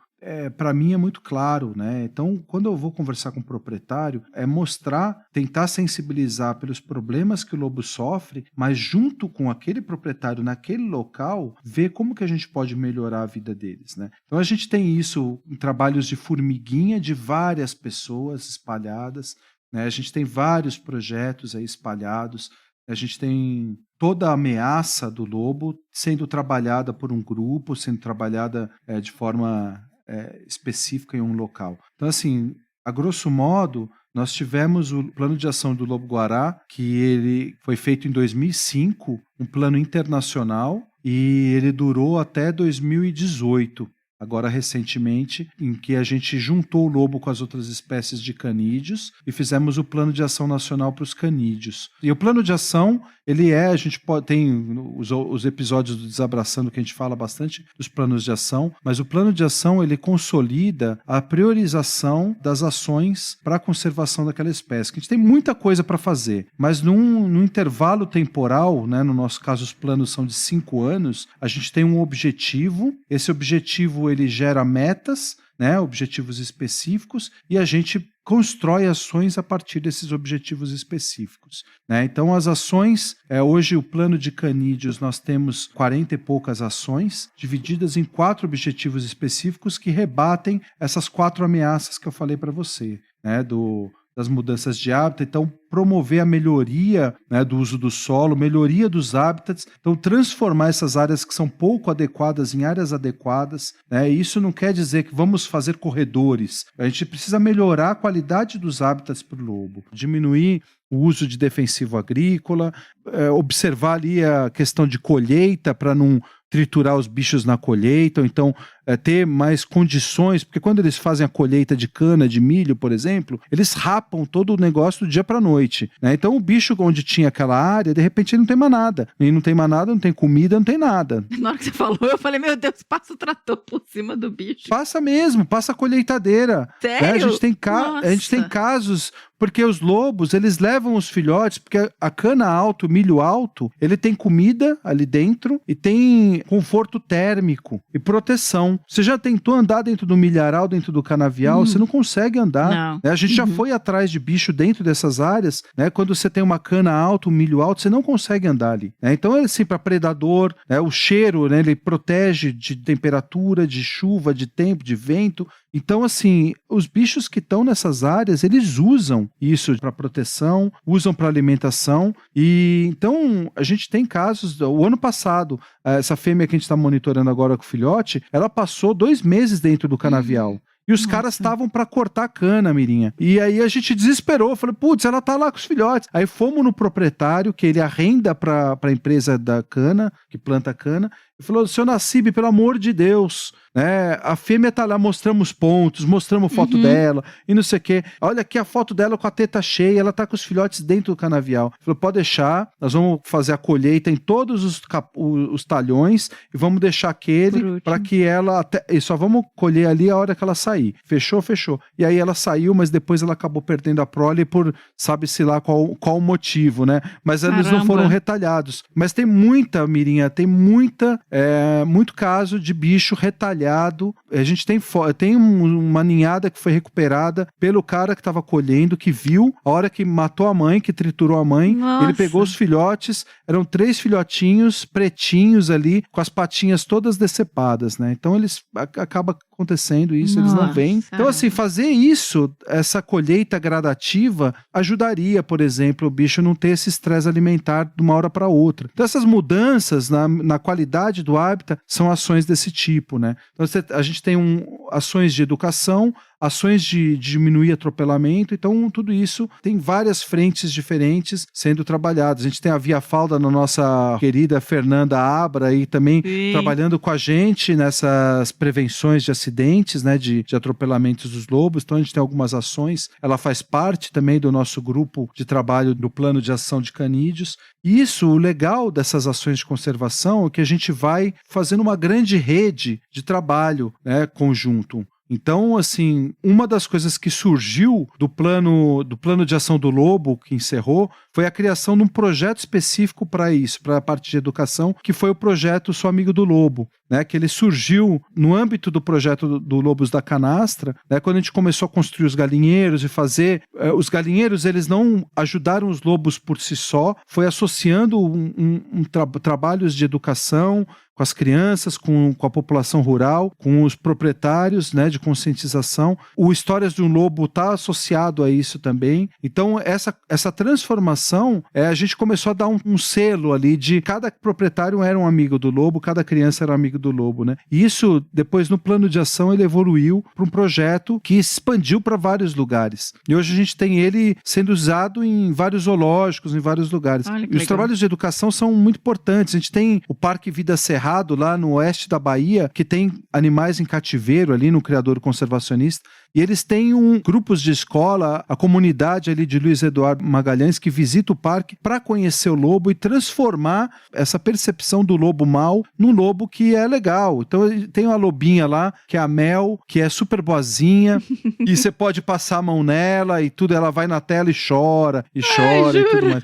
para mim é muito claro, né? Então, quando eu vou conversar com o proprietário, é mostrar, tentar sensibilizar pelos problemas que o lobo sofre, mas junto com aquele proprietário naquele local, ver como que a gente pode melhorar a vida deles, né? Então, a gente tem isso em trabalhos de formiguinha de várias pessoas espalhadas, né? A gente tem vários projetos aí espalhados, a gente tem toda a ameaça do lobo sendo trabalhada por um grupo, sendo trabalhada de forma específica em um local. Então, assim, a grosso modo, nós tivemos o plano de ação do lobo-guará, que ele foi feito em 2005, um plano internacional, e ele durou até 2018. Agora, recentemente, em que a gente juntou o lobo com as outras espécies de canídeos e fizemos o plano de ação nacional para os canídeos. E o plano de ação, a gente tem os episódios do Desabraçando que a gente fala bastante dos planos de ação, mas o plano de ação, ele consolida a priorização das ações para a conservação daquela espécie. A gente tem muita coisa para fazer, mas num intervalo temporal, né, no nosso caso os planos são de 5 anos, a gente tem um objetivo, esse objetivo ele gera metas, né, objetivos específicos, e a gente constrói ações a partir desses objetivos específicos, né? Então, as ações, hoje o plano de canídeos, nós temos 40 e poucas ações, divididas em 4 objetivos específicos que rebatem essas 4 ameaças que eu falei para você, né, das mudanças de hábitat. Então, promover a melhoria, né, do uso do solo, melhoria dos hábitats, então transformar essas áreas que são pouco adequadas em áreas adequadas, né? Isso não quer dizer que vamos fazer corredores, a gente precisa melhorar a qualidade dos hábitats para o lobo, diminuir o uso de defensivo agrícola, observar ali a questão de colheita para não triturar os bichos na colheita, ou então ter mais condições, porque quando eles fazem a colheita de cana, de milho, por exemplo, eles rapam todo o negócio do dia para a noite, né? Então o bicho onde tinha aquela área, de repente ele não tem mais nada, e não tem mais nada, não tem comida, não tem nada. Na hora que você falou, eu falei, meu Deus, passa o trator por cima do bicho. Passa mesmo, passa a colheitadeira. Sério? Né? A gente tem casos, porque os lobos, eles levam os filhotes, porque a cana alta, o milho alto, ele tem comida ali dentro e tem conforto térmico e proteção. Você já tentou andar dentro do milharal, dentro do canavial? Você não consegue andar. Não. Né? A gente já foi atrás de bicho dentro dessas áreas, né? Quando você tem uma cana alta, um milho alto, você não consegue andar ali. Né? Então, assim, para predador, né? O cheiro, né? Ele protege de temperatura, de chuva, de tempo, de vento. Então, assim, os bichos que estão nessas áreas, eles usam isso para proteção, usam para alimentação. E então, a gente tem casos, o ano passado, essa fêmea que a gente está monitorando agora com o filhote, ela passou 2 meses dentro do canavial. E os caras estavam para cortar a cana, Mirinha. E aí a gente desesperou. Falei, putz, ela tá lá com os filhotes. Aí fomos no proprietário, que ele arrenda para a empresa da cana, que planta cana. E falou, seu Nassib, pelo amor de Deus, né? A fêmea tá lá, mostramos pontos, mostramos foto dela e não sei o quê. Olha aqui a foto dela com a teta cheia, ela tá com os filhotes dentro do canavial. Falou, pode deixar, nós vamos fazer a colheita em todos os talhões e vamos deixar aquele para que ela... E só vamos colher ali a hora que ela sair. Fechou, fechou. E aí ela saiu, mas depois ela acabou perdendo a prole por sabe-se lá qual o motivo, né? Mas eles não foram retalhados. Mas tem muita, Mirinha, tem muito caso de bicho retalhado. A gente tem uma ninhada que foi recuperada pelo cara que estava colhendo, que viu a hora que matou a mãe, que triturou a mãe. Nossa. Ele pegou os filhotes, eram 3 filhotinhos pretinhos ali, com as patinhas todas decepadas, né? Então eles acaba acontecendo isso, eles não vêm. Então, assim, fazer isso, essa colheita gradativa, ajudaria, por exemplo, o bicho não ter esse estresse alimentar de uma hora para outra. Então, essas mudanças na qualidade do hábitat são ações desse tipo, né? Então, a gente tem ações de educação, ações de diminuir atropelamento, então tudo isso tem várias frentes diferentes sendo trabalhadas. A gente tem a Via Falda na nossa querida Fernanda Abra aí também trabalhando com a gente nessas prevenções de acidentes, né, de atropelamentos dos lobos. Então a gente tem algumas ações, ela faz parte também do nosso grupo de trabalho do plano de ação de canídeos. Isso, o legal dessas ações de conservação é que a gente vai fazendo uma grande rede de trabalho, né, conjunto. Então, assim, uma das coisas que surgiu do plano de ação do Lobo, que encerrou, foi a criação de um projeto específico para isso, para a parte de educação, que foi o projeto Sou Amigo do Lobo, né, que ele surgiu no âmbito do projeto do Lobos da Canastra, né, quando a gente começou a construir os galinheiros e fazer... os galinheiros, eles não ajudaram os lobos por si só, foi associando trabalhos de educação com as crianças, com a população rural, com os proprietários, né, de conscientização. O Histórias de um Lobo está associado a isso também. Então, essa transformação, a gente começou a dar um selo ali de cada proprietário era um amigo do lobo, cada criança era um amigo do lobo, né? E isso, depois, no plano de ação, ele evoluiu para um projeto que expandiu para vários lugares. E hoje a gente tem ele sendo usado em vários zoológicos, em vários lugares. E os trabalhos de educação são muito importantes. A gente tem o Parque Vida Cerrado, lá no oeste da Bahia, que tem animais em cativeiro ali no criador conservacionista, e eles têm grupos de escola, a comunidade ali de Luiz Eduardo Magalhães, que visita o parque para conhecer o lobo e transformar essa percepção do lobo mau num lobo que é legal. Então tem uma lobinha lá, que é a Mel, que é super boazinha, e você pode passar a mão nela e tudo, ela vai na tela e chora e tudo mais.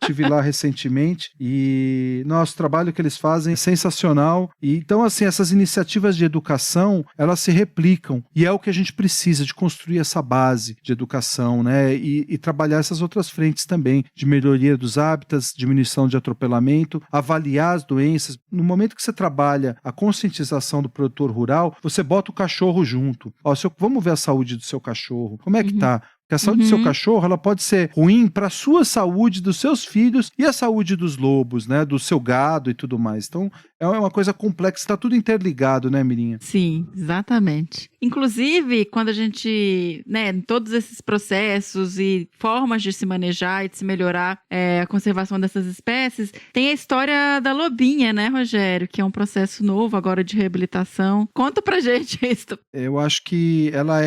Estive lá recentemente e nosso trabalho que eles fazem é sensacional. E então, assim, essas iniciativas de educação, elas se replicam e é o que a gente precisa de construir essa base de educação, né? E trabalhar essas outras frentes também, de melhoria dos hábitats, diminuição de atropelamento, avaliar as doenças. No momento que você trabalha a conscientização do produtor rural, você bota o cachorro junto. Vamos ver a saúde do seu cachorro. Como é que tá? Porque a saúde do seu cachorro, ela pode ser ruim para a sua saúde, dos seus filhos e a saúde dos lobos, né? Do seu gado e tudo mais. Então, é uma coisa complexa, está tudo interligado, né, Mirinha? Sim, exatamente. Inclusive, quando a gente, né, todos esses processos e formas de se manejar e de se melhorar a conservação dessas espécies, tem a história da lobinha, né, Rogério? Que é um processo novo agora de reabilitação. Conta pra gente isso. Eu acho que ela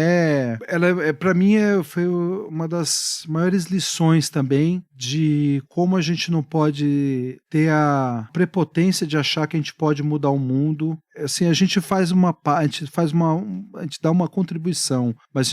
para mim, foi uma das maiores lições também de como a gente não pode ter a prepotência de achar que a gente pode mudar o mundo. Assim, a gente dá uma contribuição, mas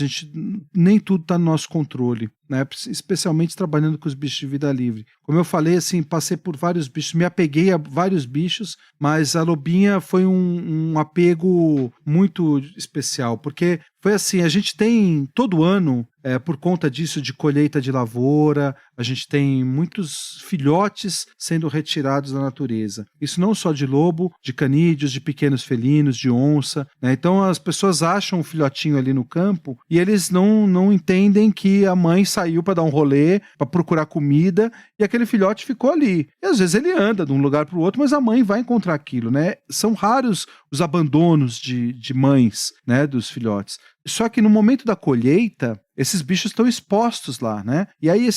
nem tudo está no nosso controle, né? Especialmente trabalhando com os bichos de vida livre. Como eu falei, assim, passei por vários bichos, me apeguei a vários bichos, mas a lobinha foi um apego muito especial, porque foi assim, a gente tem todo ano, por conta disso de colheita de lavoura, a gente tem muitos filhotes sendo retirados da natureza. Isso não só de lobo, de canídeos, de pequenos felinos, de onça, né? Então as pessoas acham um filhotinho ali no campo e eles não entendem que a mãe saiu para dar um rolê, para procurar comida, e aquele filhote ficou ali. E às vezes ele anda de um lugar para o outro, mas a mãe vai encontrar aquilo, né? São raros os abandonos de mães, né, dos filhotes. Só que no momento da colheita, esses bichos estão expostos lá, né? E aí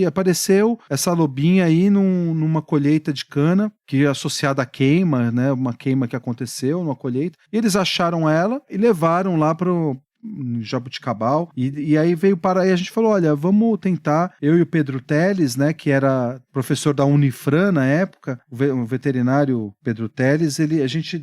apareceu essa lobinha aí numa colheita de cana, que é associada à queima, né? Uma queima que aconteceu numa colheita. E eles acharam ela e levaram lá pro Jabuticabal, e aí veio para aí, a gente falou, olha, vamos tentar, eu e o Pedro Teles, né, que era professor da Unifran na época, o veterinário Pedro Teles, a gente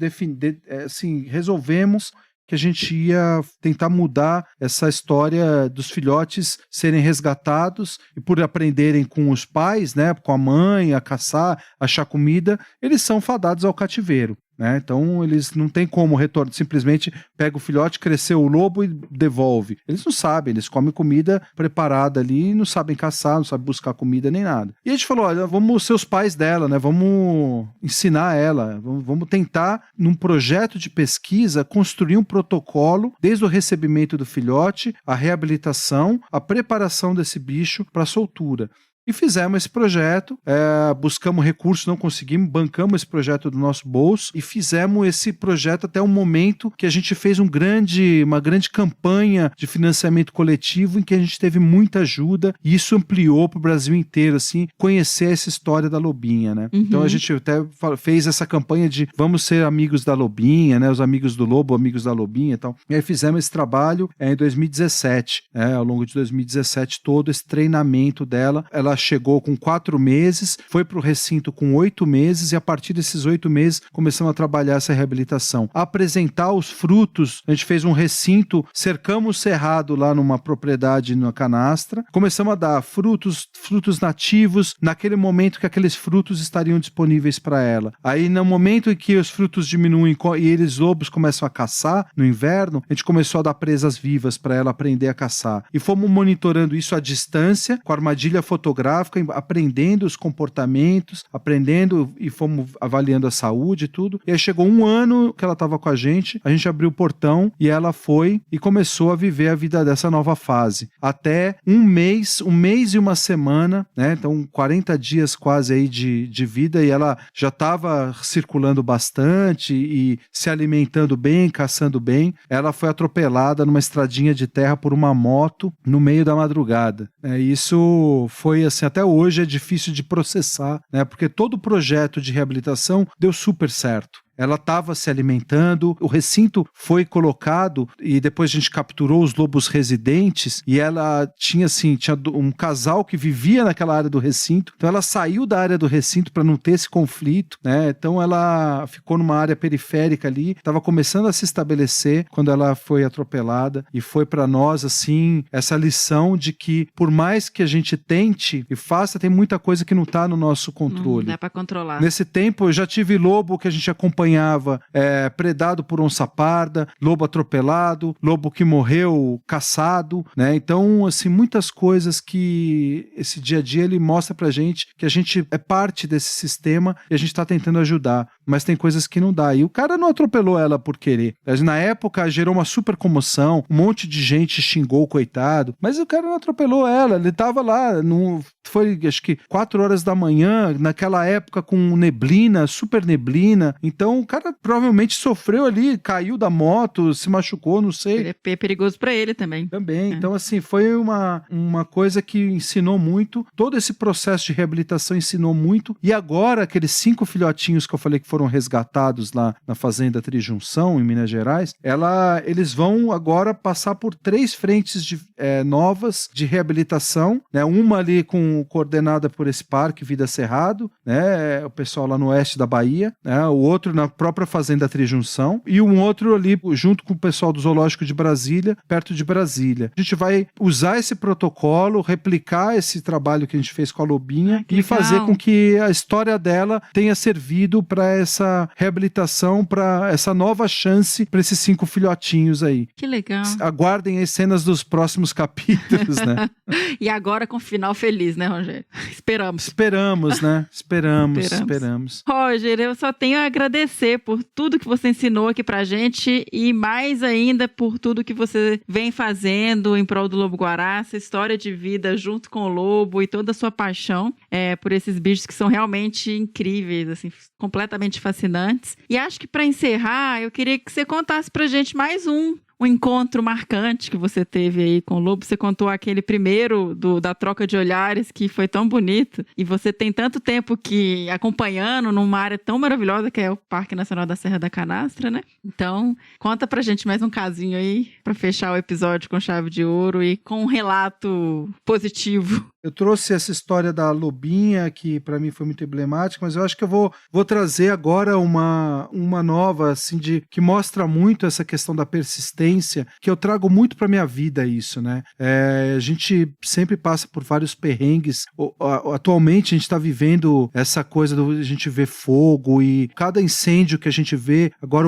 resolvemos que a gente ia tentar mudar essa história dos filhotes serem resgatados e por aprenderem com os pais, né, com a mãe, a caçar, achar comida, eles são fadados ao cativeiro. Né? Então eles não tem como retornar, simplesmente pega o filhote, cresceu o lobo e devolve. Eles não sabem, eles comem comida preparada ali e não sabem caçar, não sabem buscar comida nem nada. E a gente falou, olha, vamos ser os pais dela, né? Vamos ensinar ela, vamos tentar, num projeto de pesquisa, construir um protocolo, desde o recebimento do filhote, a reabilitação, a preparação desse bicho para soltura. E fizemos esse projeto, buscamos recursos, não conseguimos, bancamos esse projeto do nosso bolso e fizemos esse projeto até um momento que a gente fez uma grande campanha de financiamento coletivo em que a gente teve muita ajuda e isso ampliou para o Brasil inteiro, assim, conhecer essa história da lobinha, né? Uhum. Então a gente até fez essa campanha de vamos ser amigos da lobinha, né? Os amigos do lobo, amigos da lobinha e tal. E aí fizemos esse trabalho em 2017, ao longo de 2017, todo esse treinamento dela. Ela ela chegou com 4 meses, foi pro recinto com 8 meses e a partir desses 8 meses começamos a trabalhar essa reabilitação. Apresentar os frutos, a gente fez um recinto, cercamos o cerrado lá numa propriedade na Canastra, começamos a dar frutos nativos, naquele momento que aqueles frutos estariam disponíveis para ela. Aí no momento em que os frutos diminuem e eles lobos começam a caçar no inverno, a gente começou a dar presas vivas para ela aprender a caçar. E fomos monitorando isso à distância, com armadilha fotográfica, aprendendo os comportamentos, aprendendo e fomos avaliando a saúde e tudo. E aí chegou 1 ano que ela estava com a gente abriu o portão e ela foi e começou a viver a vida dessa nova fase. Até 1 mês e 1 semana, né? Então 40 dias quase aí de vida, e ela já estava circulando bastante e se alimentando bem, caçando bem. Ela foi atropelada numa estradinha de terra por uma moto no meio da madrugada. Isso foi assim, até hoje é difícil de processar, né? Porque todo o projeto de reabilitação deu super certo. Ela estava se alimentando, o recinto foi colocado e depois a gente capturou os lobos residentes e ela tinha um casal que vivia naquela área do recinto, então ela saiu da área do recinto para não ter esse conflito, né? Então ela ficou numa área periférica ali, estava começando a se estabelecer quando ela foi atropelada e foi para nós assim, essa lição de que por mais que a gente tente e faça, tem muita coisa que não está no nosso controle. Não dá para controlar. Nesse tempo eu já tive lobo que a gente acompanhava predado por onça parda, lobo atropelado, lobo que morreu caçado, né? Então, assim, muitas coisas que esse dia a dia ele mostra pra gente que a gente é parte desse sistema e a gente tá tentando ajudar, mas tem coisas que não dá. E o cara não atropelou ela por querer. Na época gerou uma super comoção, um monte de gente xingou o coitado, mas o cara não atropelou ela, ele tava lá, foi acho que 4 horas da manhã, naquela época com neblina, super neblina, então o cara provavelmente sofreu ali, caiu da moto, se machucou, não sei. É perigoso pra ele também. Então assim, foi uma coisa que ensinou muito, todo esse processo de reabilitação ensinou muito, e agora aqueles 5 filhotinhos que eu falei que foram resgatados lá na Fazenda Trijunção, em Minas Gerais, eles vão agora passar por 3 frentes novas de reabilitação, né? Uma ali coordenada por esse parque Vida Cerrado, né? O pessoal lá no oeste da Bahia, né? O outro na própria Fazenda Trijunção e um outro ali junto com o pessoal do Zoológico de Brasília, perto de Brasília. A gente vai usar esse protocolo, replicar esse trabalho que a gente fez com a lobinha e fazer com que a história dela tenha servido para essa reabilitação, para essa nova chance para esses 5 filhotinhos aí. Que legal. Aguardem as cenas dos próximos capítulos, né? E agora com final feliz, né, Rogério? Esperamos, né? Esperamos. Roger, eu só tenho a agradecer por tudo que você ensinou aqui pra gente e mais ainda por tudo que você vem fazendo em prol do lobo-guará, essa história de vida junto com o lobo e toda a sua paixão por esses bichos que são realmente incríveis, assim, completamente fascinantes. E acho que pra encerrar, eu queria que você contasse pra gente mais um encontro marcante que você teve aí com o lobo. Você contou aquele primeiro da troca de olhares que foi tão bonito e você tem tanto tempo que acompanhando numa área tão maravilhosa que é o Parque Nacional da Serra da Canastra, né? Então, conta pra gente mais um casinho aí pra fechar o episódio com chave de ouro e com um relato positivo. Eu trouxe essa história da lobinha, que para mim foi muito emblemática, mas eu acho que eu vou trazer agora uma nova, assim, que mostra muito essa questão da persistência, que eu trago muito para minha vida isso, né? A gente sempre passa por vários perrengues. Atualmente a gente está vivendo essa coisa a gente ver fogo e cada incêndio que a gente vê, agora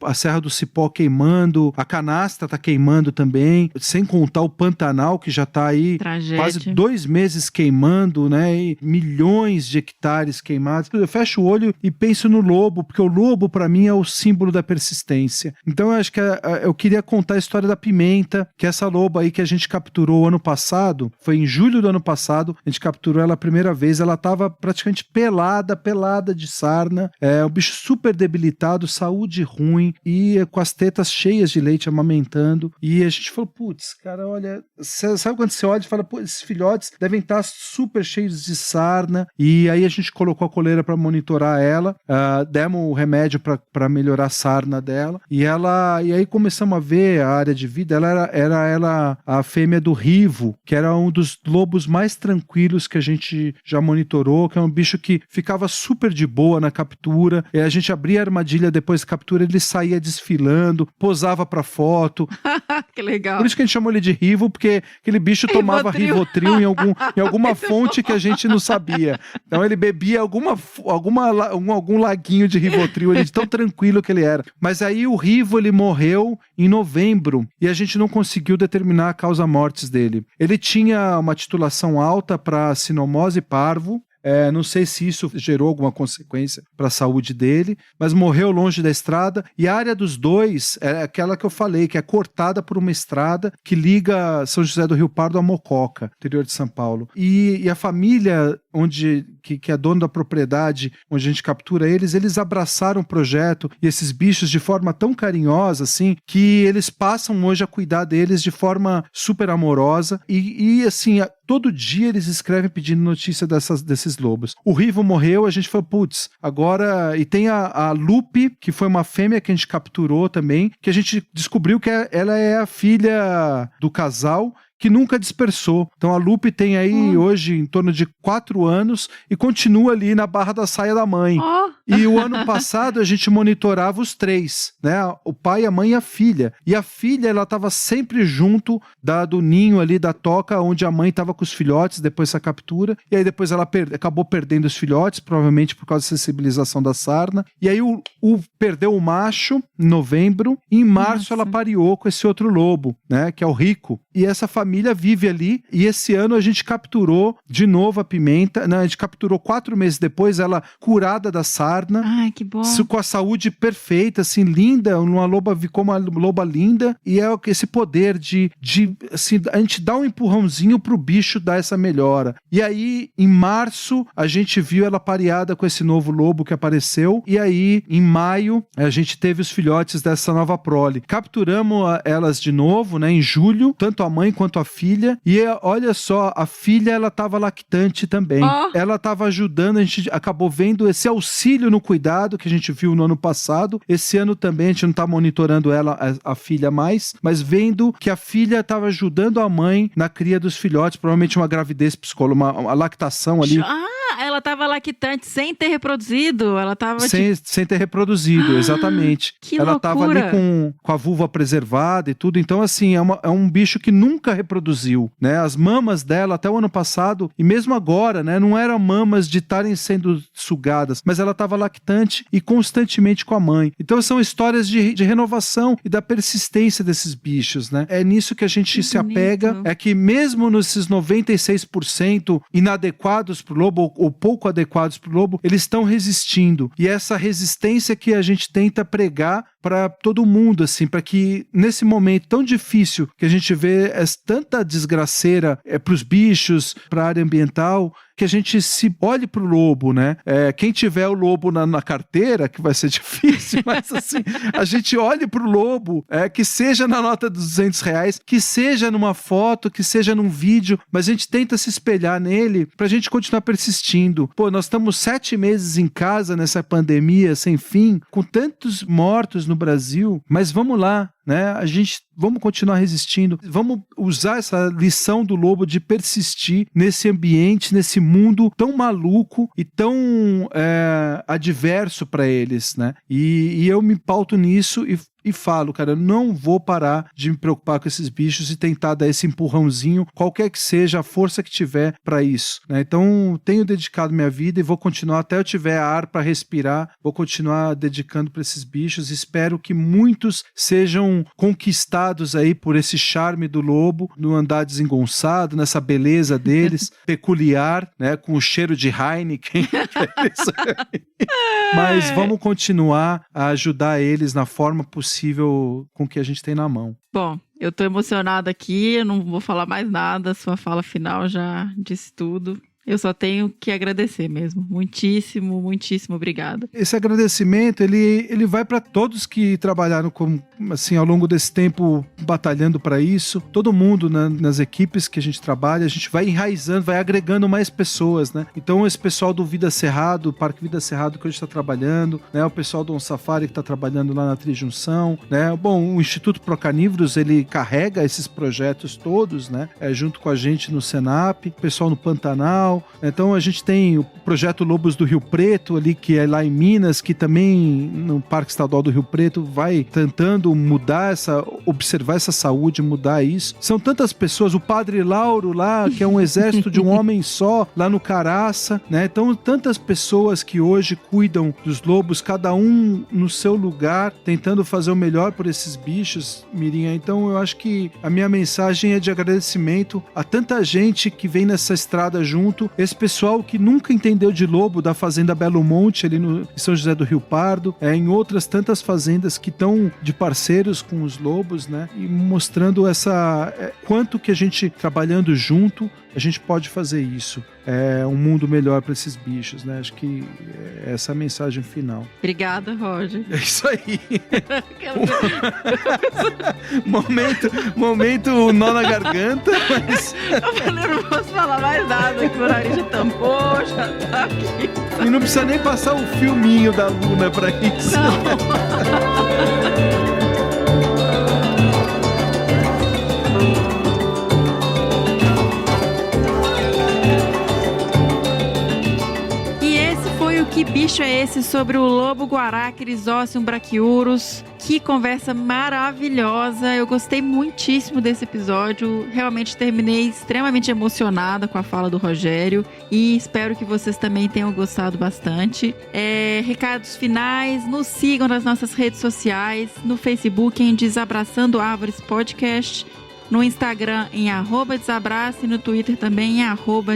a Serra do Cipó queimando, a Canastra tá queimando também, sem contar o Pantanal, que já tá aí quase 2 meses queimando, né? E milhões de hectares queimados. Eu fecho o olho e penso no lobo, porque o lobo para mim é o símbolo da persistência. Então eu acho que eu queria contar a história da Pimenta, que é essa loba aí que a gente capturou ano passado, foi em julho do ano passado, a gente capturou ela a primeira vez, ela tava praticamente pelada de sarna, um bicho super debilitado, saúde ruim e com as tetas cheias de leite amamentando, e a gente falou, putz, cara, olha, sabe quando você olha e fala, pô, esse filhote filhotes devem estar super cheios de sarna, e aí a gente colocou a coleira para monitorar ela, demos o remédio para melhorar a sarna dela, e aí começamos a ver a área de vida. Ela era a fêmea do Rivo, que era um dos lobos mais tranquilos que a gente já monitorou, que é um bicho que ficava super de boa na captura, e a gente abria a armadilha depois da captura, ele saía desfilando, posava pra foto. Que legal. Por isso que a gente chamou ele de Rivo, porque aquele bicho tomava Rivotril em alguma fonte que a gente não sabia. Então ele bebia algum laguinho de Rivotril, ele de tão tranquilo que ele era. Mas aí o Rivo, ele morreu em novembro, e a gente não conseguiu determinar a causa mortis dele. Ele tinha uma titulação alta para sinomose parvo. Não sei se isso gerou alguma consequência para a saúde dele, mas morreu longe da estrada, e a área dos dois é aquela que eu falei, que é cortada por uma estrada que liga São José do Rio Pardo a Mococa, interior de São Paulo. E a família que é dono da propriedade onde a gente captura eles abraçaram o projeto e esses bichos de forma tão carinhosa, assim, que eles passam hoje a cuidar deles de forma super amorosa, e assim, todo dia eles escrevem pedindo notícia desses lobos. O Rivo morreu, a gente falou, putz, agora... E tem a Lupe, que foi uma fêmea que a gente capturou também, que a gente descobriu que ela é a filha do casal, que nunca dispersou. Então a Lupe tem aí hoje em torno de 4 anos e continua ali na barra da saia da mãe. E o ano passado a gente monitorava os 3, né? O pai, a mãe e a filha. E a filha, ela estava sempre junto do ninho ali, da toca, onde a mãe estava com os filhotes depois dessa captura. E aí depois ela acabou perdendo os filhotes, provavelmente por causa da sensibilização da sarna. E aí perdeu o macho em novembro, e em março ela pariu com esse outro lobo, né? Que é o Rico. E essa família vive ali, e esse ano a gente capturou de novo a Pimenta. Não, a gente capturou 4 meses depois, ela curada da sarna. Ai, que bom. Com a saúde perfeita, assim, linda, ficou uma loba linda, e é esse poder de assim, a gente dá um empurrãozinho pro bicho dar essa melhora. E aí, em março, a gente viu ela pareada com esse novo lobo que apareceu, e aí, em maio, a gente teve os filhotes dessa nova prole. Capturamos elas de novo, né, em julho, tanto a mãe quanto a filha, e olha só, a filha, ela tava lactante também. Ela tava ajudando, a gente acabou vendo esse auxílio no cuidado que a gente viu no ano passado. Esse ano também a gente não tá monitorando a filha mais, mas vendo que a filha tava ajudando a mãe na cria dos filhotes, provavelmente uma gravidez psicológica, uma lactação ali. Ela tava lactante sem ter reproduzido, ela tava... Sem ter reproduzido, exatamente. Que ela loucura. Tava ali com a vulva preservada e tudo, então assim, é um bicho que nunca reproduziu, né? As mamas dela, até o ano passado, e mesmo agora, né, não eram mamas de estarem sendo sugadas, mas ela tava lactante e constantemente com a mãe. Então são histórias de renovação e da persistência desses bichos, né? É nisso que a gente se apega, é que mesmo nesses 96% inadequados pro lobo, ou pouco adequados pro lobo, eles estão resistindo. E essa resistência que a gente tenta pregar para todo mundo, assim, para que nesse momento tão difícil que a gente vê tanta desgraceira pros bichos, pra área ambiental, que a gente se olhe pro lobo, né? Quem tiver o lobo na carteira, que vai ser difícil, mas assim, a gente olhe pro lobo, que seja na nota dos R$200, que seja numa foto, que seja num vídeo, mas a gente tenta se espelhar nele pra gente continuar persistindo. Pô, nós estamos 7 meses em casa nessa pandemia sem fim, com tantos mortos no Brasil, mas vamos lá, né? Vamos continuar resistindo, vamos usar essa lição do lobo de persistir nesse ambiente, nesse mundo tão maluco e tão adverso para eles, né? E eu me pauto nisso e falo, cara, eu não vou parar de me preocupar com esses bichos e tentar dar esse empurrãozinho, qualquer que seja a força que tiver para isso, né? Então, tenho dedicado minha vida e vou continuar até eu tiver ar para respirar, vou continuar dedicando para esses bichos. Espero que muitos sejam conquistados aí por esse charme do lobo, no andar desengonçado, nessa beleza deles, peculiar, né? Com o cheiro de Heineken. Mas vamos continuar a ajudar eles na forma possível com o que a gente tem na mão. Bom, eu tô emocionada aqui, eu não vou falar mais nada, sua fala final já disse tudo. Eu só tenho que agradecer mesmo. Muitíssimo, muitíssimo obrigada. Esse agradecimento, ele vai para todos que trabalharam assim, ao longo desse tempo batalhando para isso. Todo mundo, né, nas equipes que a gente trabalha, a gente vai enraizando, vai agregando mais pessoas, né? Então esse pessoal do Vida Cerrado, Parque Vida Cerrado que a gente está trabalhando, né? O pessoal do On Safari que está trabalhando lá na Trijunção, né? Bom, o Instituto Procarnívoros, ele carrega esses projetos todos, né? Junto com a gente no Senap, o pessoal no Pantanal. Então a gente tem o projeto Lobos do Rio Preto ali, que é lá em Minas, que também no Parque Estadual do Rio Preto vai tentando mudar observar essa saúde, mudar isso. São tantas pessoas, o Padre Lauro lá, que é um exército de um homem só, lá no Caraça, né? Então tantas pessoas que hoje cuidam dos lobos, cada um no seu lugar, tentando fazer o melhor por esses bichos, Mirinha. Então eu acho que a minha mensagem é de agradecimento a tanta gente que vem nessa estrada junto, esse pessoal que nunca entendeu de lobo, da Fazenda Belo Monte, ali no São José do Rio Pardo, em outras tantas fazendas que estão de parceiros com os lobos, né? E mostrando quanto que a gente, trabalhando junto, a gente pode fazer isso. É um mundo melhor para esses bichos, né? Acho que é essa a mensagem final. Obrigada, Roger. É isso aí. momento nó na garganta, mas... Eu falei, não posso falar mais nada, que o nariz já tampou, já tá aqui. E não precisa nem passar o filminho da Luna para isso. Não. Que bicho é esse sobre o lobo-guará, Crisóceum brachiurus? Que conversa maravilhosa! Eu gostei muitíssimo desse episódio. Realmente terminei extremamente emocionada com a fala do Rogério e espero que vocês também tenham gostado bastante. Recados finais, nos sigam nas nossas redes sociais, no Facebook em Desabraçando Árvores Podcast, no Instagram em @desabrace e no Twitter também em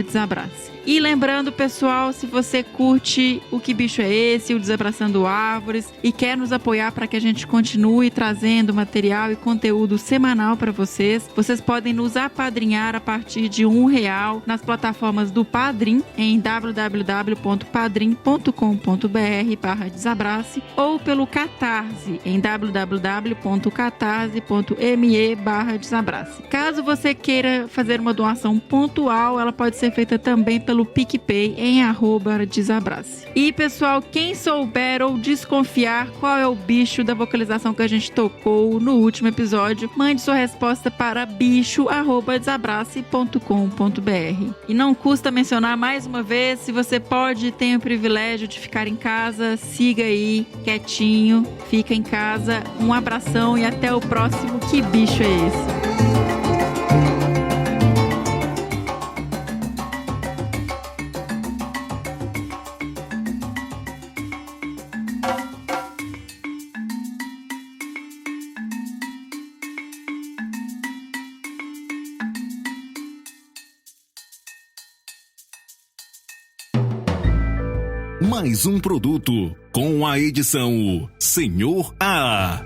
@desabrace. E lembrando, pessoal, se você curte o Que Bicho é Esse, o Desabraçando Árvores, e quer nos apoiar para que a gente continue trazendo material e conteúdo semanal para vocês, vocês podem nos apadrinhar a partir de R$1 nas plataformas do Padrim, em www.padrim.com.br/desabrace, ou pelo Catarse, em www.catarse.me/desabrace. Caso você queira fazer uma doação pontual, ela pode ser feita também pelo PicPay em @desabrace. E pessoal, quem souber ou desconfiar qual é o bicho da vocalização que a gente tocou no último episódio, mande sua resposta para bicho@desabrace.com.br. E não custa mencionar mais uma vez, se você pode e tem o privilégio de ficar em casa, siga aí, quietinho, fica em casa. Um abração e até o próximo Que Bicho é Esse? Mais um produto com a edição Senhor A.